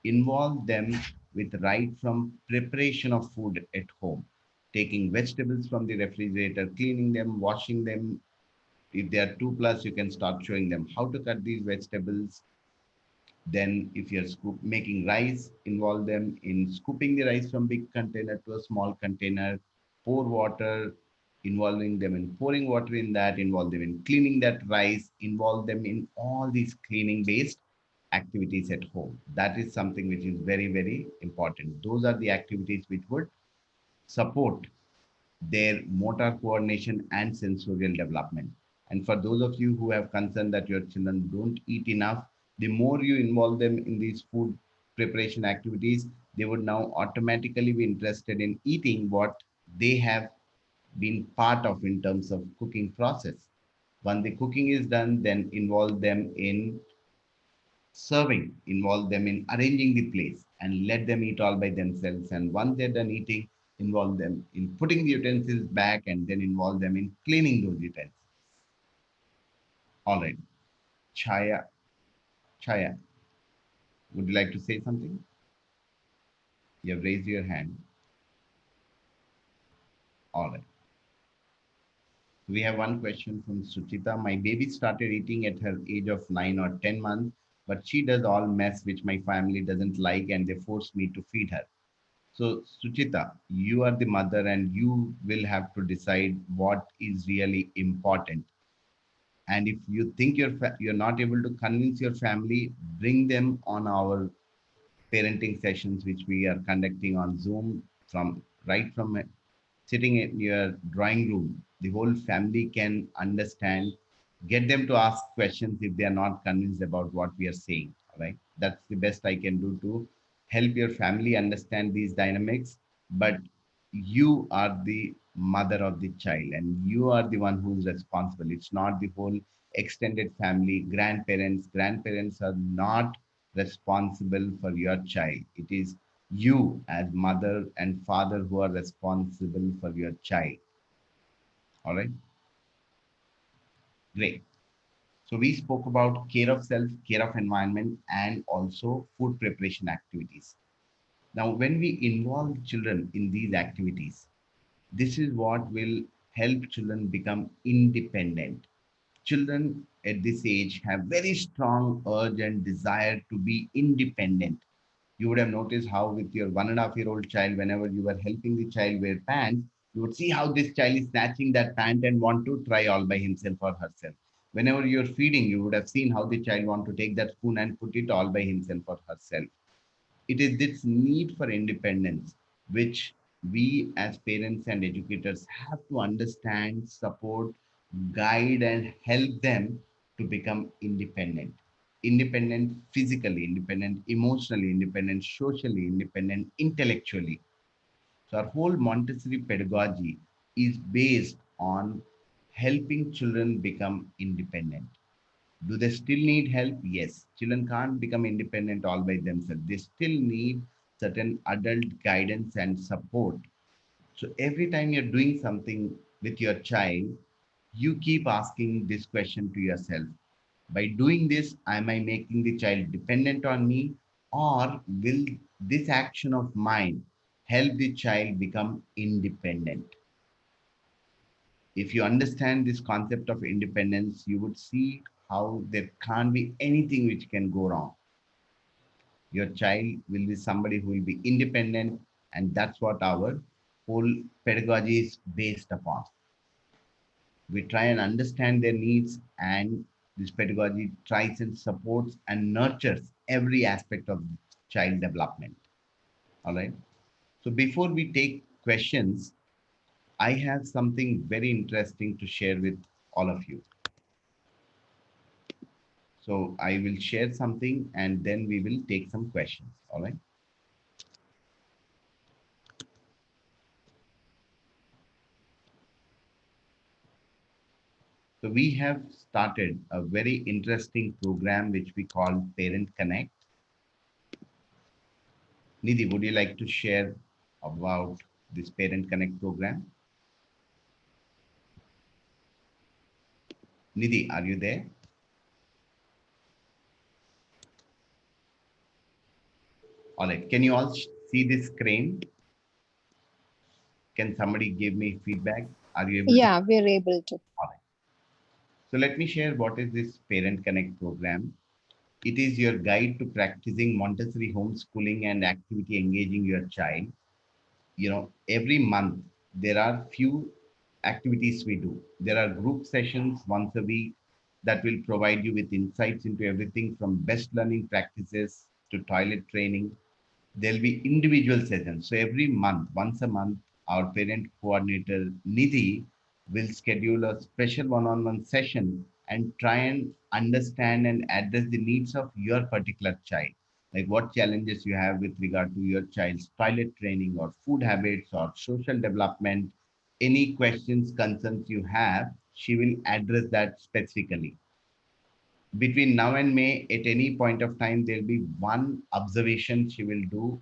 Involve them with right from preparation of food at home, taking vegetables from the refrigerator, cleaning them, washing them. If they are 2+, you can start showing them how to cut these vegetables. Then if you're making rice, involve them in scooping the rice from big container to a small container, pour water, involving them in pouring water in that, involve them in cleaning that rice, involve them in all these cleaning based activities at home. That is something which is very, very important. Those are the activities which would support their motor coordination and sensorial development. And for those of you who have concern that your children don't eat enough, the more you involve them in these food preparation activities, they would now automatically be interested in eating what they have been part of in terms of cooking process. When the cooking is done, then involve them in serving, involve them in arranging the place and let them eat all by themselves. And once they're done eating, involve them in putting the utensils back and then involve them in cleaning those utensils. All right. Chaya, Chaya, would you like to say something? You have raised your hand. All right. We have one question from Suchita. My baby started eating at her age of 9 or 10 months, but she does all mess which my family doesn't like and they force me to feed her. So, Suchita, you are the mother and you will have to decide what is really important. And if you think you're not able to convince your family, bring them on our parenting sessions, which we are conducting on Zoom from right from sitting in your drawing room. The whole family can understand. Get them to ask questions if they are not convinced about what we are saying. All right, that's the best I can do to help your family understand these dynamics. But you are the mother of the child and you are the one who's responsible. It's not the whole extended family, grandparents are not responsible for your child. It is you as mother and father who are responsible for your child. All right, great. So we spoke about care of self, care of environment, and also food preparation activities. Now, when we involve children in these activities, this is what will help children become independent. Children at this age have very strong urge and desire to be independent. You would have noticed how with your 1.5-year-old child, whenever you were helping the child wear pants, you would see how this child is snatching that pant and want to try all by himself or herself. Whenever you're feeding, you would have seen how the child want to take that spoon and put it all by himself or herself. It is this need for independence which we as parents and educators have to understand, support, guide, and help them to become independent. Independent physically, independent emotionally, independent socially, independent intellectually. So, our whole Montessori pedagogy is based on helping children become independent. Do they still need help? Yes. Children can't become independent all by themselves. They still need certain adult guidance and support. So every time you're doing something with your child, you keep asking this question to yourself. By doing this, am I making the child dependent on me? Or will this action of mine help the child become independent? If you understand this concept of independence, you would see how there can't be anything which can go wrong. Your child will be somebody who will be independent, and that's what our whole pedagogy is based upon. We try and understand their needs, and this pedagogy tries and supports and nurtures every aspect of child development. All right. So before we take questions, I have something very interesting to share with all of you. So I will share something and then we will take some questions. All right. So we have started a very interesting program which we call Parent Connect. Nidhi, would you like to share about this Parent Connect program? Nidhi, are you there? All right. Can you all see this screen? Can somebody give me feedback? Are you able to? Yeah, we're able to. All right. So let me share what is this Parent Connect program. It is your guide to practicing Montessori homeschooling and activity engaging your child. Every month there are few activities we do. There are group sessions once a week that will provide you with insights into everything from best learning practices to toilet training. There'll be individual sessions. So every month, once a month, our parent coordinator Nidhi will schedule a special one-on-one session and try and understand and address the needs of your particular child. Like what challenges you have with regard to your child's toilet training or food habits or social development, any questions, concerns you have, she will address that specifically. Between now and May, at any point of time, there'll be one observation she will do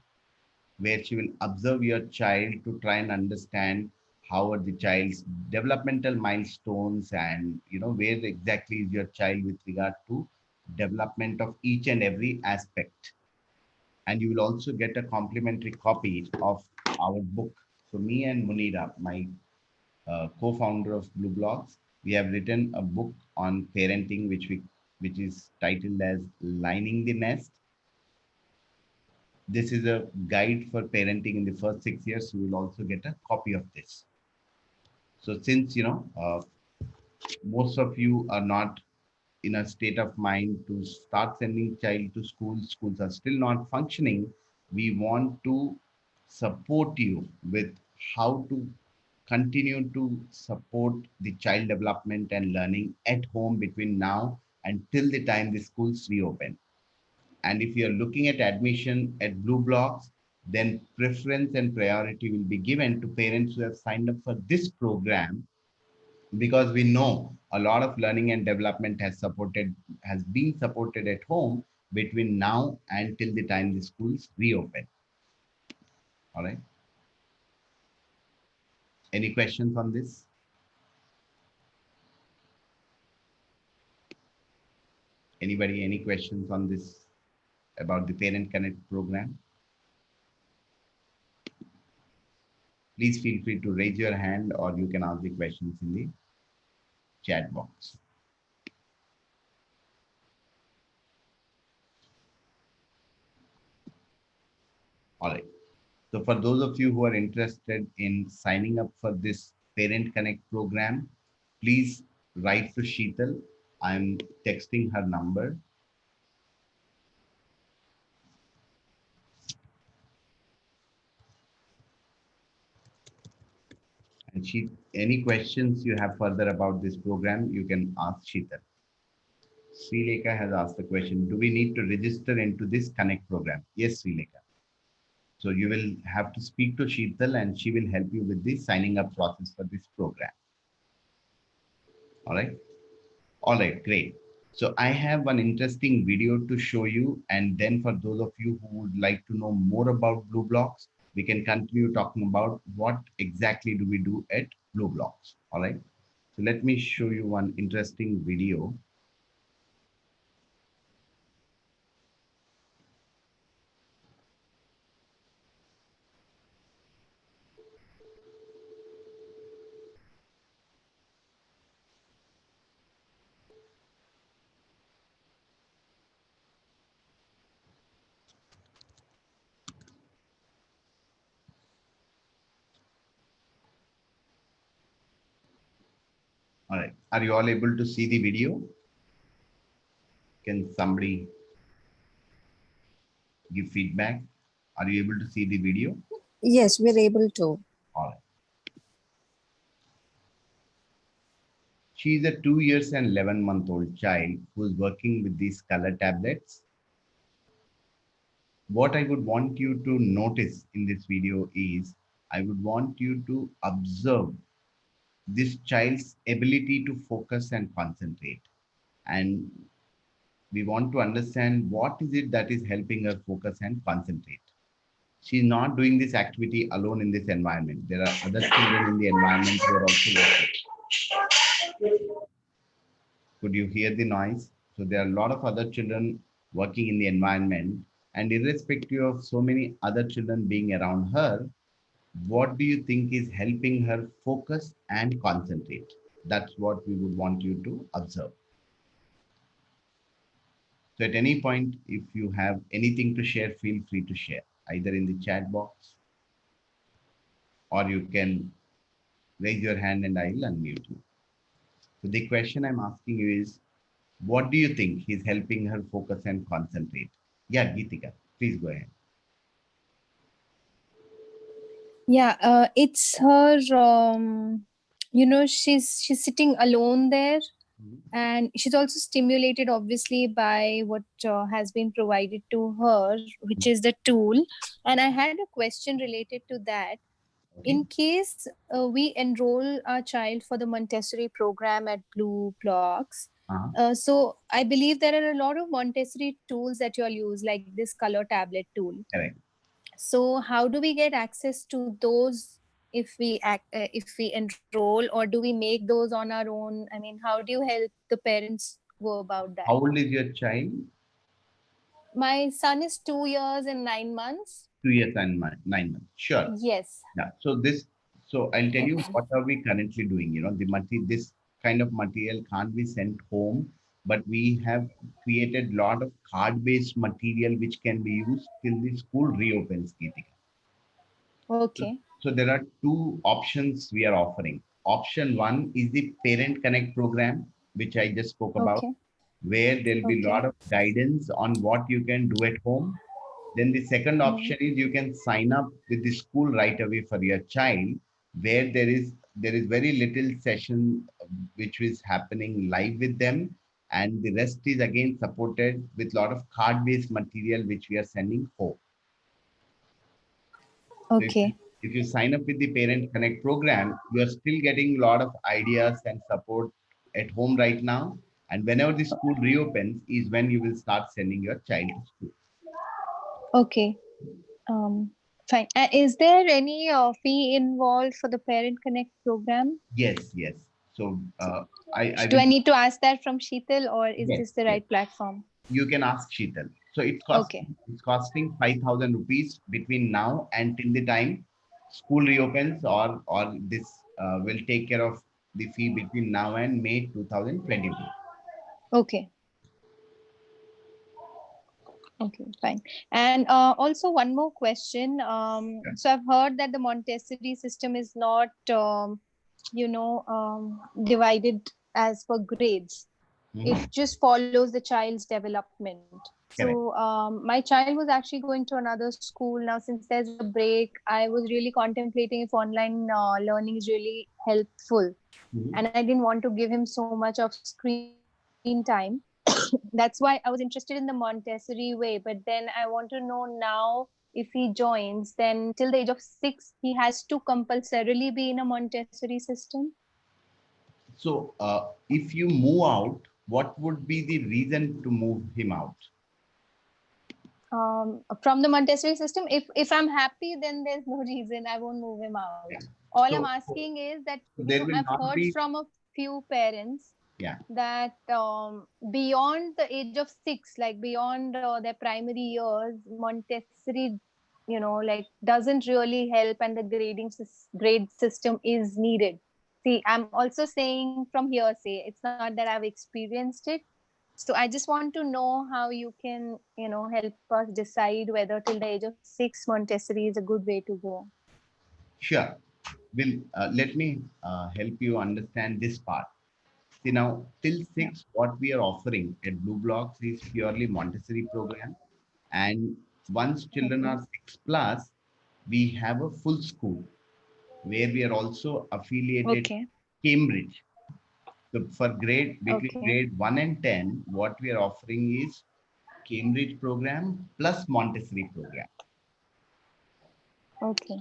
where she will observe your child to try and understand how are the child's developmental milestones and where exactly is your child with regard to development of each and every aspect. And you will also get a complimentary copy of our book. So me and Munira, my co-founder of Blue Blogs, we have written a book on parenting which is titled as Lining the Nest. This is a guide for parenting in the first 6 years. You will also get a copy of this. So since most of you are not in a state of mind to start sending child to schools are still not functioning, we want to support you with how to continue to support the child development and learning at home between now until the time the schools reopen. And if you're looking at admission at Blue Blocks, then preference and priority will be given to parents who have signed up for this program, because we know a lot of learning and development has been supported at home between now and till the time the schools reopen. All right. Any questions on this? Anybody, any questions on this about the Parent Connect program? Please feel free to raise your hand or you can ask the questions in the chat box. All right. So for those of you who are interested in signing up for this Parent Connect program, please write to Sheetal. I'm texting her number. And any questions you have further about this program, you can ask Sheetal. Srilekha has asked the question, do we need to register into this Connect program? Yes, Srilekha. So you will have to speak to Sheetal and she will help you with the signing up process for this program. All right. All right, great. So I have an interesting video to show you. And then for those of you who would like to know more about Blue Blocks, we can continue talking about what exactly do we do at Blue Blocks. All right. So let me show you one interesting video. All right. Are you all able to see the video? Can somebody give feedback? Are you able to see the video? Yes, we're able to. All right. She is a 2 years and 11-month-old child who is working with these color tablets. What I would want you to notice in this video is I would want you to observe this child's ability to focus and concentrate. And we want to understand what is it that is helping her focus and concentrate. She's not doing this activity alone in this environment. There are other children in the environment who are also working. Could you hear the noise? So there are a lot of other children working in the environment, and irrespective of so many other children being around her, what do you think is helping her focus and concentrate? That's what we would want you to observe. So at any point, if you have anything to share, feel free to share, either in the chat box or you can raise your hand and I will unmute you. So the question I'm asking you is, what do you think is helping her focus and concentrate? Yeah, Geetika, please go ahead. Yeah, it's her. She's sitting alone there, and she's also stimulated, obviously, by what has been provided to her, which is the tool. And I had a question related to that. Okay. In case we enroll our child for the Montessori program at Blue Blocks, so I believe there are a lot of Montessori tools that you'll use, like this color tablet tool. Correct. So how do we get access to those if we enroll, or do we make those on our own? I mean, how do you help the parents go about that? How old is your child? My son is 2 years and 9 months. 2 years and 9 months. Sure. Yes. Yeah. So I'll tell you what are we currently doing. You know, this kind of material can't be sent home, but we have created a lot of card-based material which can be used till the school reopens, Geetika. Okay. So there are two options we are offering. Option one is the Parent Connect program, which I just spoke about, where there'll be a lot of guidance on what you can do at home. Then the second option is you can sign up with the school right away for your child, where there is very little session which is happening live with them, and the rest is again supported with a lot of card-based material which we are sending home. Okay. So if you sign up with the Parent Connect program, you are still getting a lot of ideas and support at home right now. And whenever the school reopens is when you will start sending your child to school. Okay. Fine. Is there any fee involved for the Parent Connect program? Yes, yes. So do I need to ask that from Sheetal, or is yes, this the right platform? You can ask Sheetal. So it's costing 5,000 rupees between now and till the time school reopens, or this will take care of the fee between now and May 2022. Okay. Okay, fine. And also one more question. Yeah. So I've heard that the Montessori system is not, divided as per grades. It Mhm. just follows the child's development. Correct. So my child was actually going to another school. Now, since there's a break, I was really contemplating if online learning is really helpful. Mhm. And I didn't want to give him so much of screen time. That's why I was interested in the Montessori way. But then I want to know now, if he joins, then till the age of 6, he has to compulsorily be in a Montessori system. So, if you move out, what would be the reason to move him out? From the Montessori system, if I'm happy, then there's no reason I won't move him out. All I'm So, asking is that, there will I've not heard be, from a few parents yeah. that beyond the age of 6, like beyond their primary years, Montessori, like doesn't really help, and the grade system is needed. See, I'm also saying from hearsay. It's not that I've experienced it. So I just want to know how you can, help us decide whether till the age of 6 Montessori is a good way to go. Sure. Will let me help you understand this part. See now, till Yeah. 6, what we are offering at Blue Blocks is purely Montessori program. And once children Okay. are 6 plus, we have a full school where we are also affiliated Okay. Cambridge. So for grade between Okay. grade 1 and 10, what we are offering is Cambridge program plus Montessori program. Okay.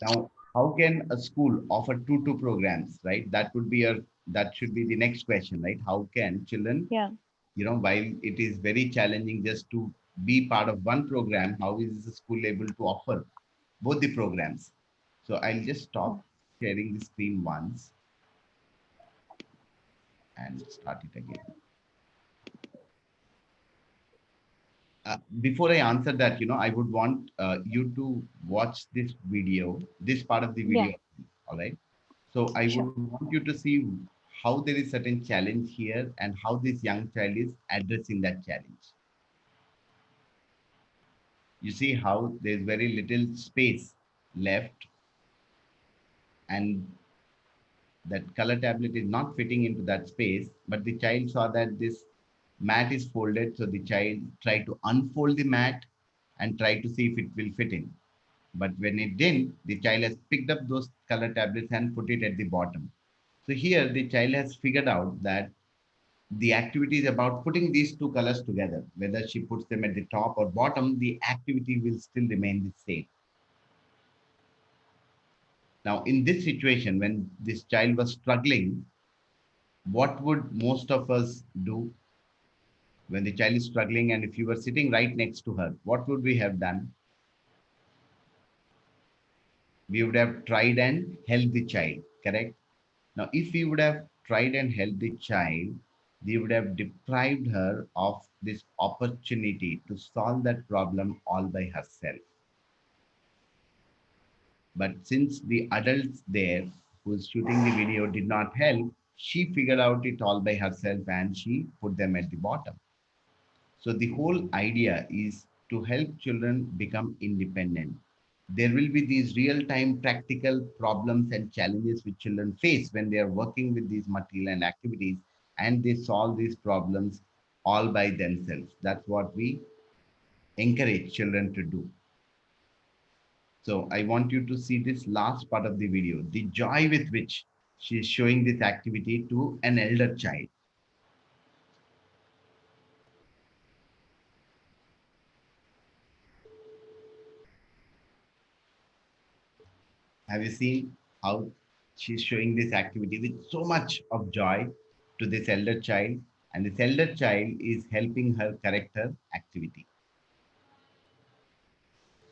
Now, how can a school offer two programs, right? That should be the next question, right? How can children, Yeah. while it is very challenging just to be part of one program, how is the school able to offer both the programs? So I'll just stop sharing the screen once and start it again. Before I answer that, I would want you to watch this video, this part of the Yeah. video, all right? So I Sure. would want you to see how there is certain challenge here and how this young child is addressing that challenge. You see how there's very little space left, and that color tablet is not fitting into that space, but the child saw that this mat is folded, so the child tried to unfold the mat and try to see if it will fit in. But when it didn't, the child has picked up those color tablets and put it at the bottom. So here the child has figured out that the activity is about putting these two colors together. Whether she puts them at the top or bottom, the activity will still remain the same. Now, in this situation, when this child was struggling, what would most of us do when the child is struggling? And if you were sitting right next to her, what would we have done? We would have tried and held the child, correct? Now, if we would have tried and held the child, we would have deprived her of this opportunity to solve that problem all by herself. But since the adults there who's shooting the video did not help, she figured out it all by herself and she put them at the bottom. So the whole idea is to help children become independent. There will be these real-time practical problems and challenges which children face when they are working with these material and activities, and they solve these problems all by themselves. That's what we encourage children to do. So I want you to see this last part of the video, the joy with which she is showing this activity to an elder child. Have you seen how she's showing this activity with so much of joy to this elder child? And this elder child is helping her correct her activity.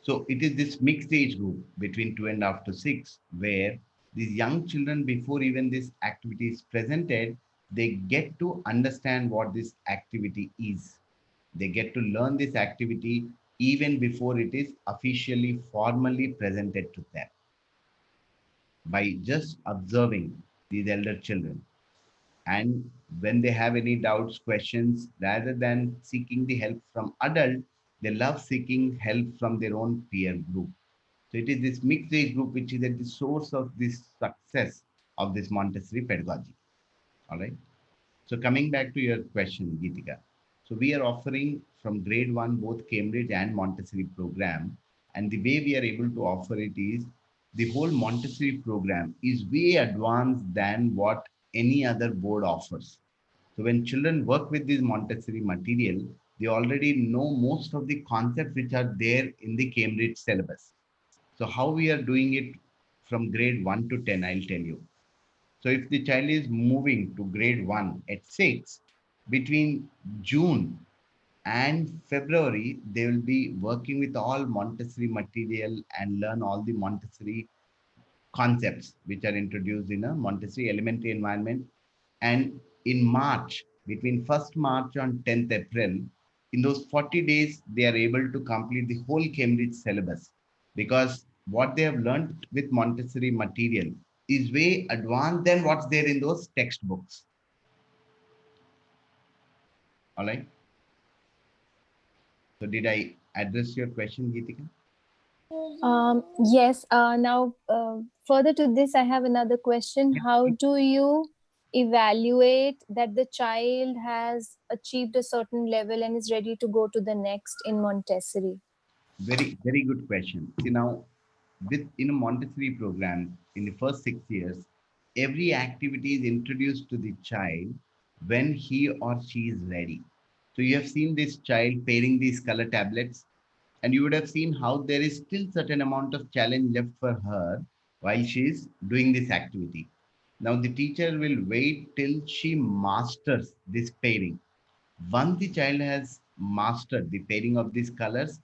So it is this mixed age group between 2.5 to 6, where these young children, before even this activity is presented, they get to understand what this activity is. They get to learn this activity even before it is officially formally presented to them, by just observing these elder children. And when they have any doubts, questions, rather than seeking the help from adult, they love seeking help from their own peer group. So it is this mixed age group which is at the source of this success of this Montessori pedagogy. All right. So coming back to your question, Geetika. So we are offering from grade one both Cambridge and Montessori program, and the way we are able to offer it is the whole Montessori program is way advanced than what any other board offers. So when children work with this Montessori material, they already know most of the concepts which are there in the Cambridge syllabus. So how we are doing it from grade 1 to 10, I'll tell you. So if the child is moving to grade 1 at 6, between June and February, they will be working with all Montessori material and learn all the Montessori concepts which are introduced in a Montessori elementary environment. And in March, between 1st March and 10th April, in those 40 days, they are able to complete the whole Cambridge syllabus, because what they have learned with Montessori material is way advanced than what's there in those textbooks. All right. So did I address your question, Geetika? Yes. Now, further to this, I have another question. How do you evaluate that the child has achieved a certain level and is ready to go to the next in Montessori? Very, very good question. See now, with in a Montessori program, in the first 6 years, every activity is introduced to the child when he or she is ready. So you have seen this child pairing these color tablets, and you would have seen how there is still certain amount of challenge left for her while she is doing this activity. Now the teacher will wait till she masters this pairing. Once the child has mastered the pairing of these colors,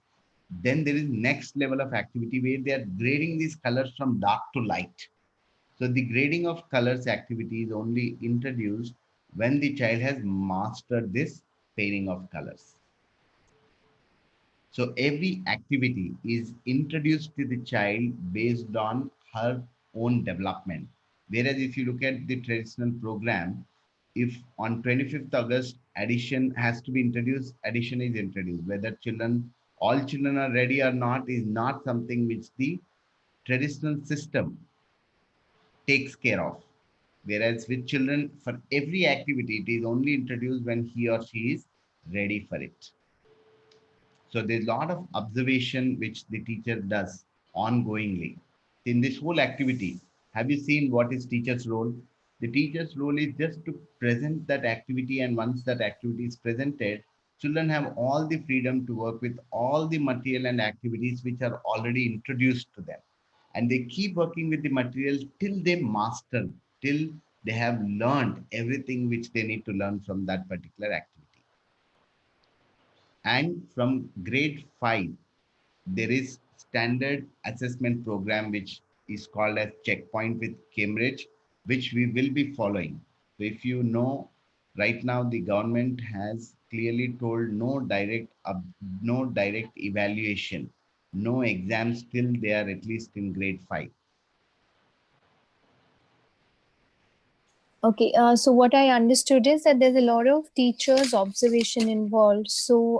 then there is next level of activity where they are grading these colors from dark to light. So the grading of colors activity is only introduced when the child has mastered this pairing of colors. So every activity is introduced to the child based on her own development. Whereas if you look at the traditional program, if on 25th August addition has to be introduced, addition is introduced. Whether all children are ready or not is not something which the traditional system takes care of. Whereas with children, for every activity, it is only introduced when he or she is ready for it. So there's a lot of observation which the teacher does ongoingly. In this whole activity, have you seen what is teacher's role? The teacher's role is just to present that activity, and once that activity is presented, children have all the freedom to work with all the material and activities which are already introduced to them. And they keep working with the material till they master, till they have learned everything which they need to learn from that particular activity. And from grade 5, there is standard assessment program which is called as checkpoint with Cambridge, which we will be following. So if you know, right now the government has clearly told no direct evaluation, no exams till they are at least in grade 5. Okay, so what I understood is that there's a lot of teachers' observation involved. So,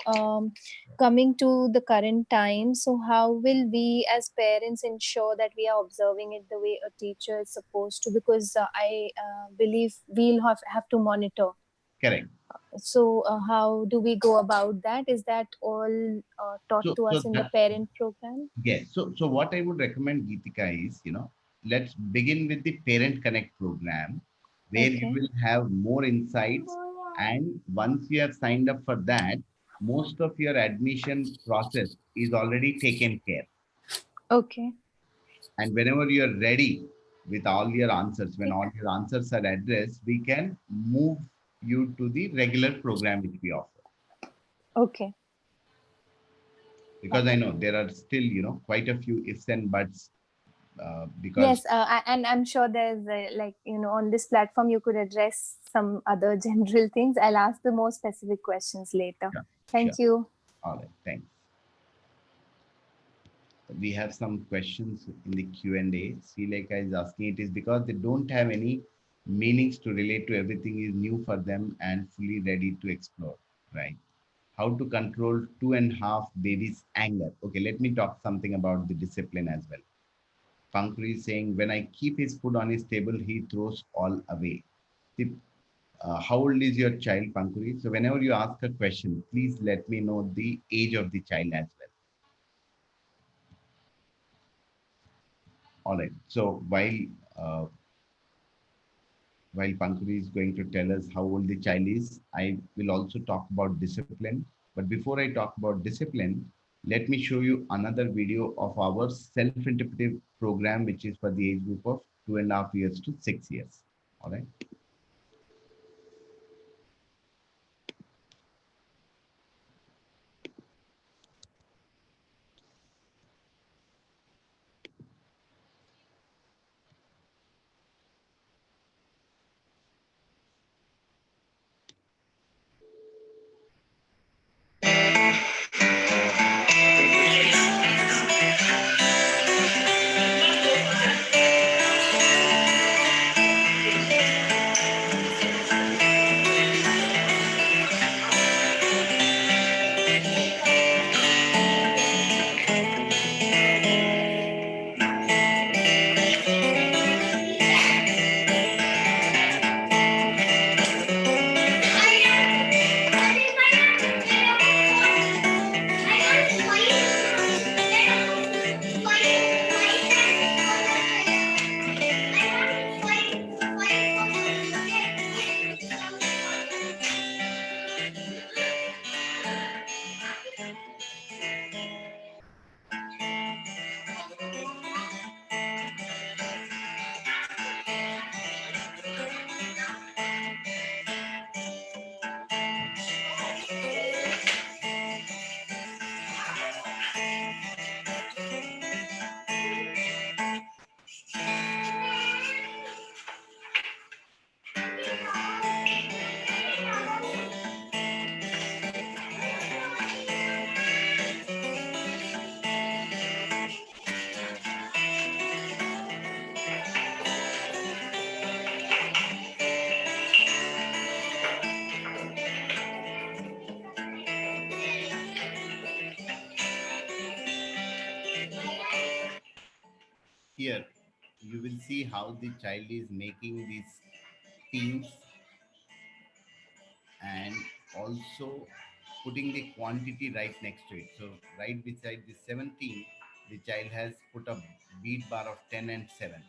coming to the current time, so how will we as parents ensure that we are observing it the way a teacher is supposed to? Because I believe we'll have to monitor. Correct. So, how do we go about that? Is that all taught So to so us in the that parent program? Yes. So what I would recommend, Geetika, is, let's begin with the Parent Connect program, where you Okay. will have more insights. And once you have signed up for that, most of your admission process is already taken care. Okay. And whenever you are ready with all your answers, when all your answers are addressed, we can move you to the regular program which we offer. Okay. Because I know there are still, quite a few ifs and buts, because Yes, and I'm sure there's like, on this platform you could address some other general things. I'll ask the more specific questions later. sure, Thank sure. you. All right, thanks. we have some questions in the Q&A. Srileka is asking, it is because they don't have any meanings to relate to, everything is new for them and fully ready to explore, right? How to control 2.5 babies' anger. Okay, let me talk something about the discipline as well. Pankuri is saying, when I keep his food on his table, he throws all away. See, how old is your child, Pankuri? So whenever you ask a question, please let me know the age of the child as well. All right. So uh, while Pankuri is going to tell us how old the child is, I will also talk about discipline. But before I talk about discipline, let me show you another video of our self-interpretive program, which is for the age group of 2.5 years to 6 years. All right. Here, you will see how the child is making these themes and also putting the quantity right next to it. So right beside the 17, the child has put a bead bar of 10 and 7.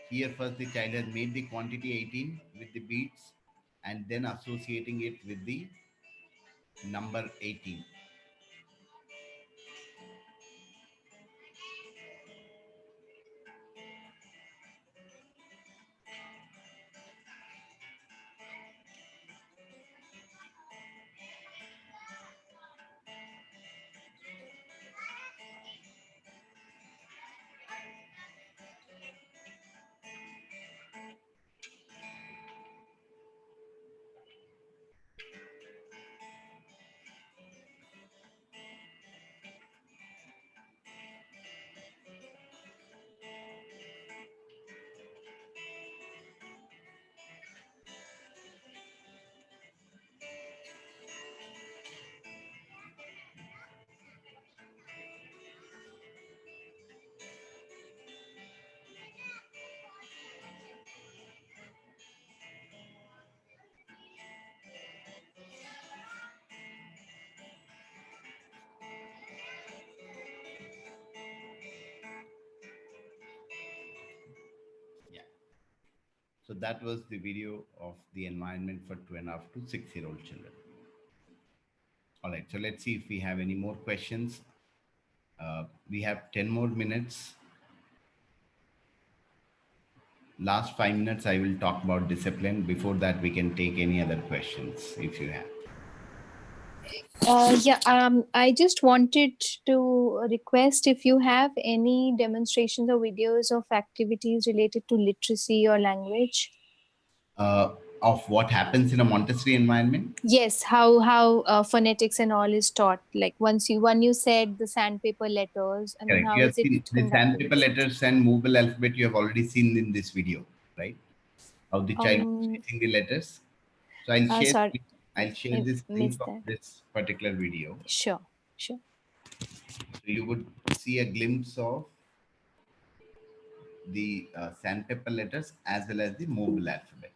Here first the child has made the quantity 18 with the beads and then associating it with the number 18. Yeah. So that was the video of the environment for 2.5 to 6-year-old children. All right, so let's see if we have any more questions. We have 10 more minutes. Last 5 minutes, I will talk about discipline. Before that, we can take any other questions if you have. I just wanted to request if you have any demonstrations or videos of activities related to literacy or language. of what happens in a Montessori environment. Yes, how phonetics and all is taught. Like when you said the sandpaper letters, I mean, Correct. how You have is it seen the conducted? sandpaper letters and movable alphabet. You have already seen in this video, right? How the child is Um, tracing the letters. So I'll share. Sorry, I'll share I this link missed of that. this particular video. Sure, sure. So you would see a glimpse of the sandpaper letters as well as the movable alphabet.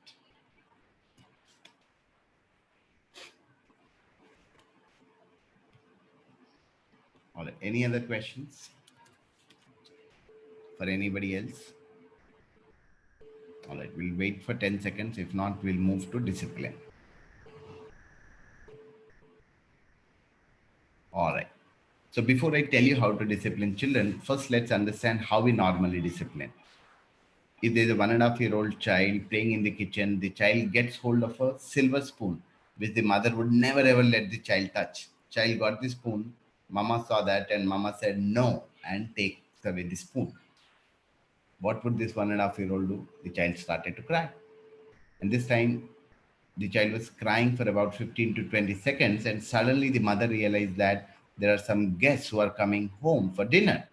All right. Any other questions for anybody else? All right. We'll wait for 10 seconds. If not, we'll move to discipline. All right. So before I tell you how to discipline children, first let's understand how we normally discipline. If there's a 1.5-year-old child playing in the kitchen, the child gets hold of a silver spoon, which the mother would never ever let the child touch. Child got the spoon, mama saw that and mama said no and takes away the spoon. What would this 1.5-year-old do? The child started to cry. And this time the child was crying for about 15 to 20 seconds, and suddenly the mother realized that there are some guests who are coming home for dinner.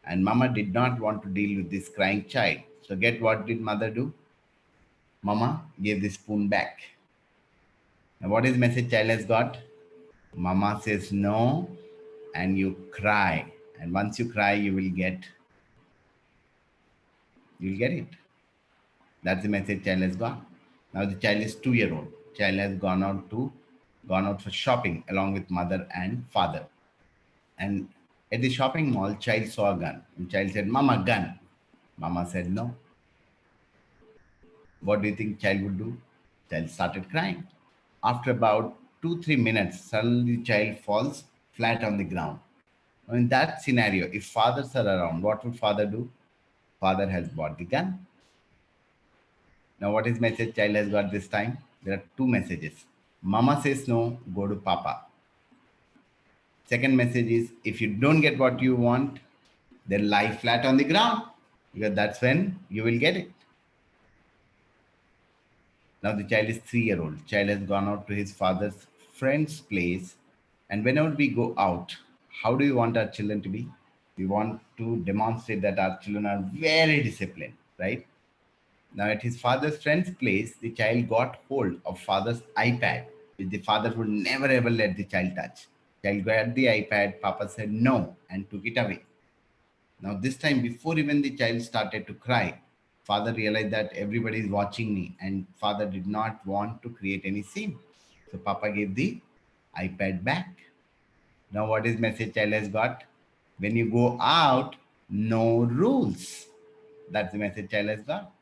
And mama did not want to deal with this crying child. So get what did mother do? Mama gave the spoon back. Now what is the message child has got? Mama says no and you cry. And once you cry, you'll get it. That's the message child has got. Now the child is 2 year old. Child has gone out for shopping along with mother and father. And at the shopping mall, child saw a gun. And child said, Mama, gun. Mama said no. What do you think child would do? Child started crying. After about 2-3 minutes, suddenly the child falls flat on the ground. Now, in that scenario, if fathers are around, what would father do? Father has bought the gun. Now, what is message child has got this time? There are two messages. Mama says no, go to Papa. Second message is, if you don't get what you want, then lie flat on the ground, because that's when you will get it. Now the child is 3 year old. Child has gone out to his father's friend's place. And whenever we go out, how do we want our children to be? We want to demonstrate that our children are very disciplined, right? Now at his father's friend's place, the child got hold of father's iPad, which the father would never ever let the child touch. Child grabbed the iPad, Papa said no and took it away. Now this time, before even the child started to cry, father realized that everybody is watching me and father did not want to create any scene. So Papa gave the iPad back. Now what is message child has got? When you go out, no rules. That's the message child has got.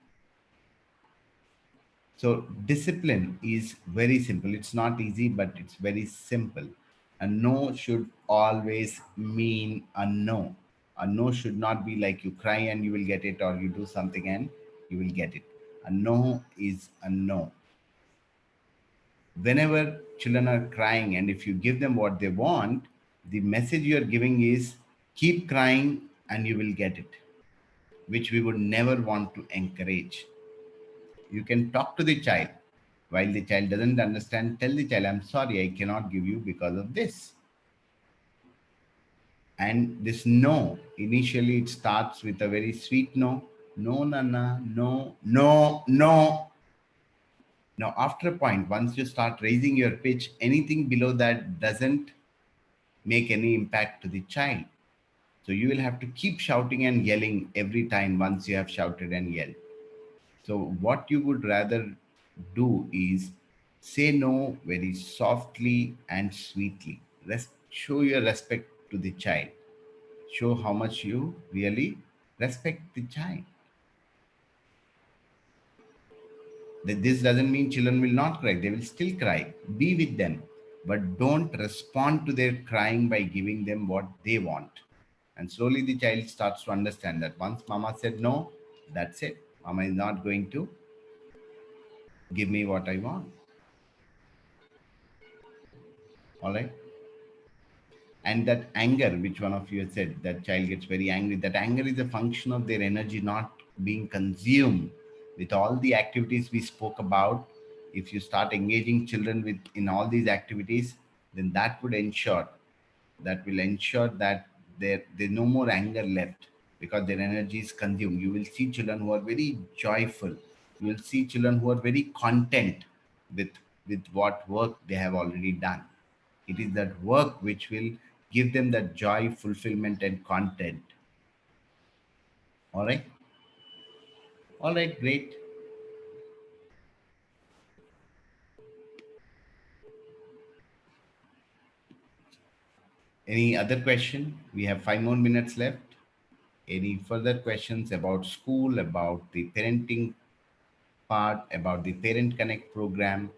So discipline is very simple. It's not easy, but it's very simple. A no should always mean a no. A no should not be like you cry and you will get it, or you do something and you will get it. A no is a no. Whenever children are crying and if you give them what they want, the message you are giving is keep crying and you will get it, which we would never want to encourage. You can talk to the child. While the child doesn't understand, tell the child, I'm sorry, I cannot give you because of this. And this no, initially it starts with a very sweet no. No, Nana, no, no, no. Now, after a point, once you start raising your pitch, anything below that doesn't make any impact to the child. So you will have to keep shouting and yelling every time once you have shouted and yelled. So what you would rather do is say no very softly and sweetly. Show your respect to the child. Show how much you really respect the child. This doesn't mean children will not cry. They will still cry. Be with them. But don't respond to their crying by giving them what they want. And slowly the child starts to understand that once mama said no, that's it. Mama is not going to give me what I want. All right. And that anger, which one of you had said, that child gets very angry. That anger is a function of their energy not being consumed with all the activities we spoke about. if you start engaging children with in all these activities, then that will ensure that there's no more anger left, because their energy is consumed. You will see children who are very joyful. You will see children who are very content with what work they have already done. It is that work which will give them that joy, fulfillment, and content. All right. All right. Great. Any other question? We have 5 more minutes left. Any further questions about school, about the parenting part, about the Parent Connect program?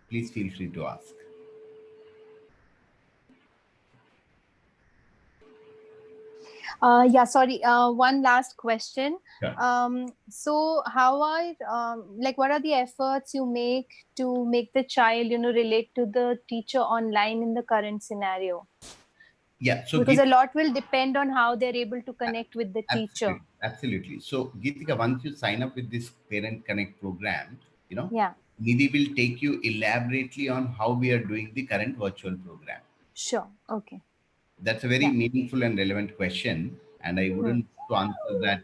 Please feel free to ask. Yeah, sorry. One last question. Sure. So how are like what are the efforts you make to make the child, relate to the teacher online in the current scenario? Yeah. So Because a lot will depend on how they're able to connect with the teacher. absolutely, absolutely. So Geetika, once you sign up with this Parent Connect program, Yeah, Nidhi will take you elaborately on how we are doing the current virtual program. sure. Okay. That's a very Yeah. meaningful and relevant question, and I Hmm. wouldn't to answer that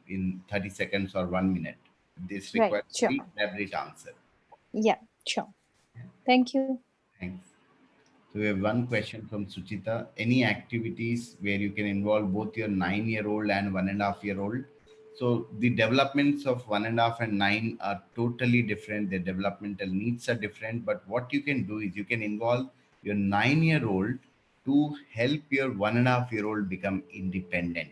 in 30 seconds or 1 minute. This Right. requires a Sure. very elaborate answer. Yeah. Sure. Thank you. Thanks. So we have one question from Suchita. Any activities where you can involve both your 9-year-old and 1.5-year-old? So the developments of 1.5 and 9 are totally different. Their developmental needs are different. But what you can do is you can involve your 9-year-old to help your 1.5-year-old become independent.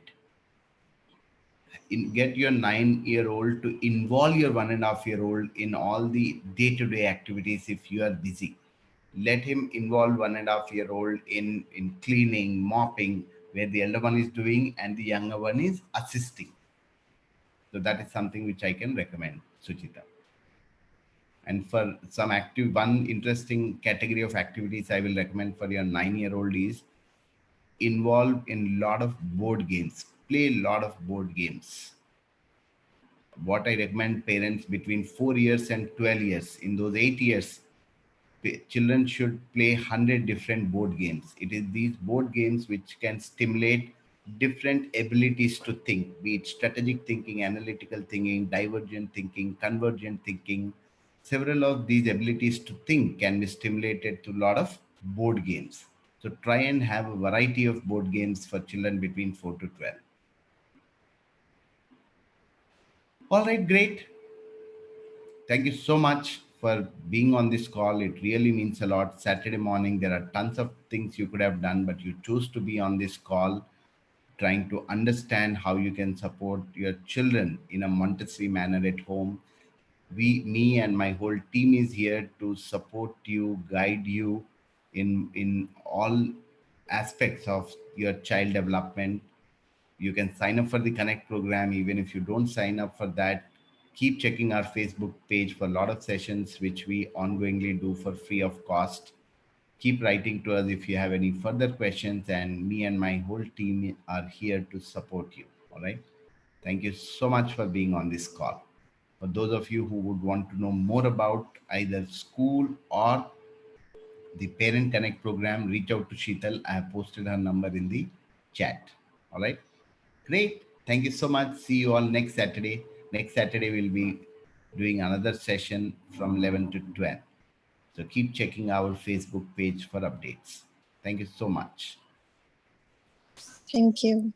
Get your 9-year-old to involve your 1.5-year-old in all the day-to-day activities if you are busy. Let him involve 1.5-year-old in cleaning, mopping, where the elder one is doing and the younger one is assisting. So that is something which I can recommend, Suchita. And for some one interesting category of activities I will recommend for your 9-year-old is involve in a lot of board games. Play a lot of board games. What I recommend parents between 4 years and 12 years, in those 8 years, children should play 100 different board games. It is these board games which can stimulate different abilities to think, be it strategic thinking, analytical thinking, divergent thinking, convergent thinking. Several of these abilities to think can be stimulated through a lot of board games. So try and have a variety of board games for children between 4 to 12. All right, great. Thank you so much for being on this call. It really means a lot. Saturday morning, there are tons of things you could have done, but you chose to be on this call trying to understand how you can support your children in a Montessori manner at home. Me and my whole team is here to support you, guide you in all aspects of your child development. You can sign up for the Connect program. Even if you don't sign up for that, keep checking our Facebook page for a lot of sessions which we ongoingly do for free of cost. Keep writing to us if you have any further questions, and me and my whole team are here to support you. All right. Thank you so much for being on this call. For those of you who would want to know more about either school or the Parent Connect program, reach out to Sheetal. I have posted her number in the chat. All right. Great. Thank you so much. See you all next Saturday. Next Saturday, we'll be doing another session from 11 to 12. So keep checking our Facebook page for updates. Thank you so much. Thank you.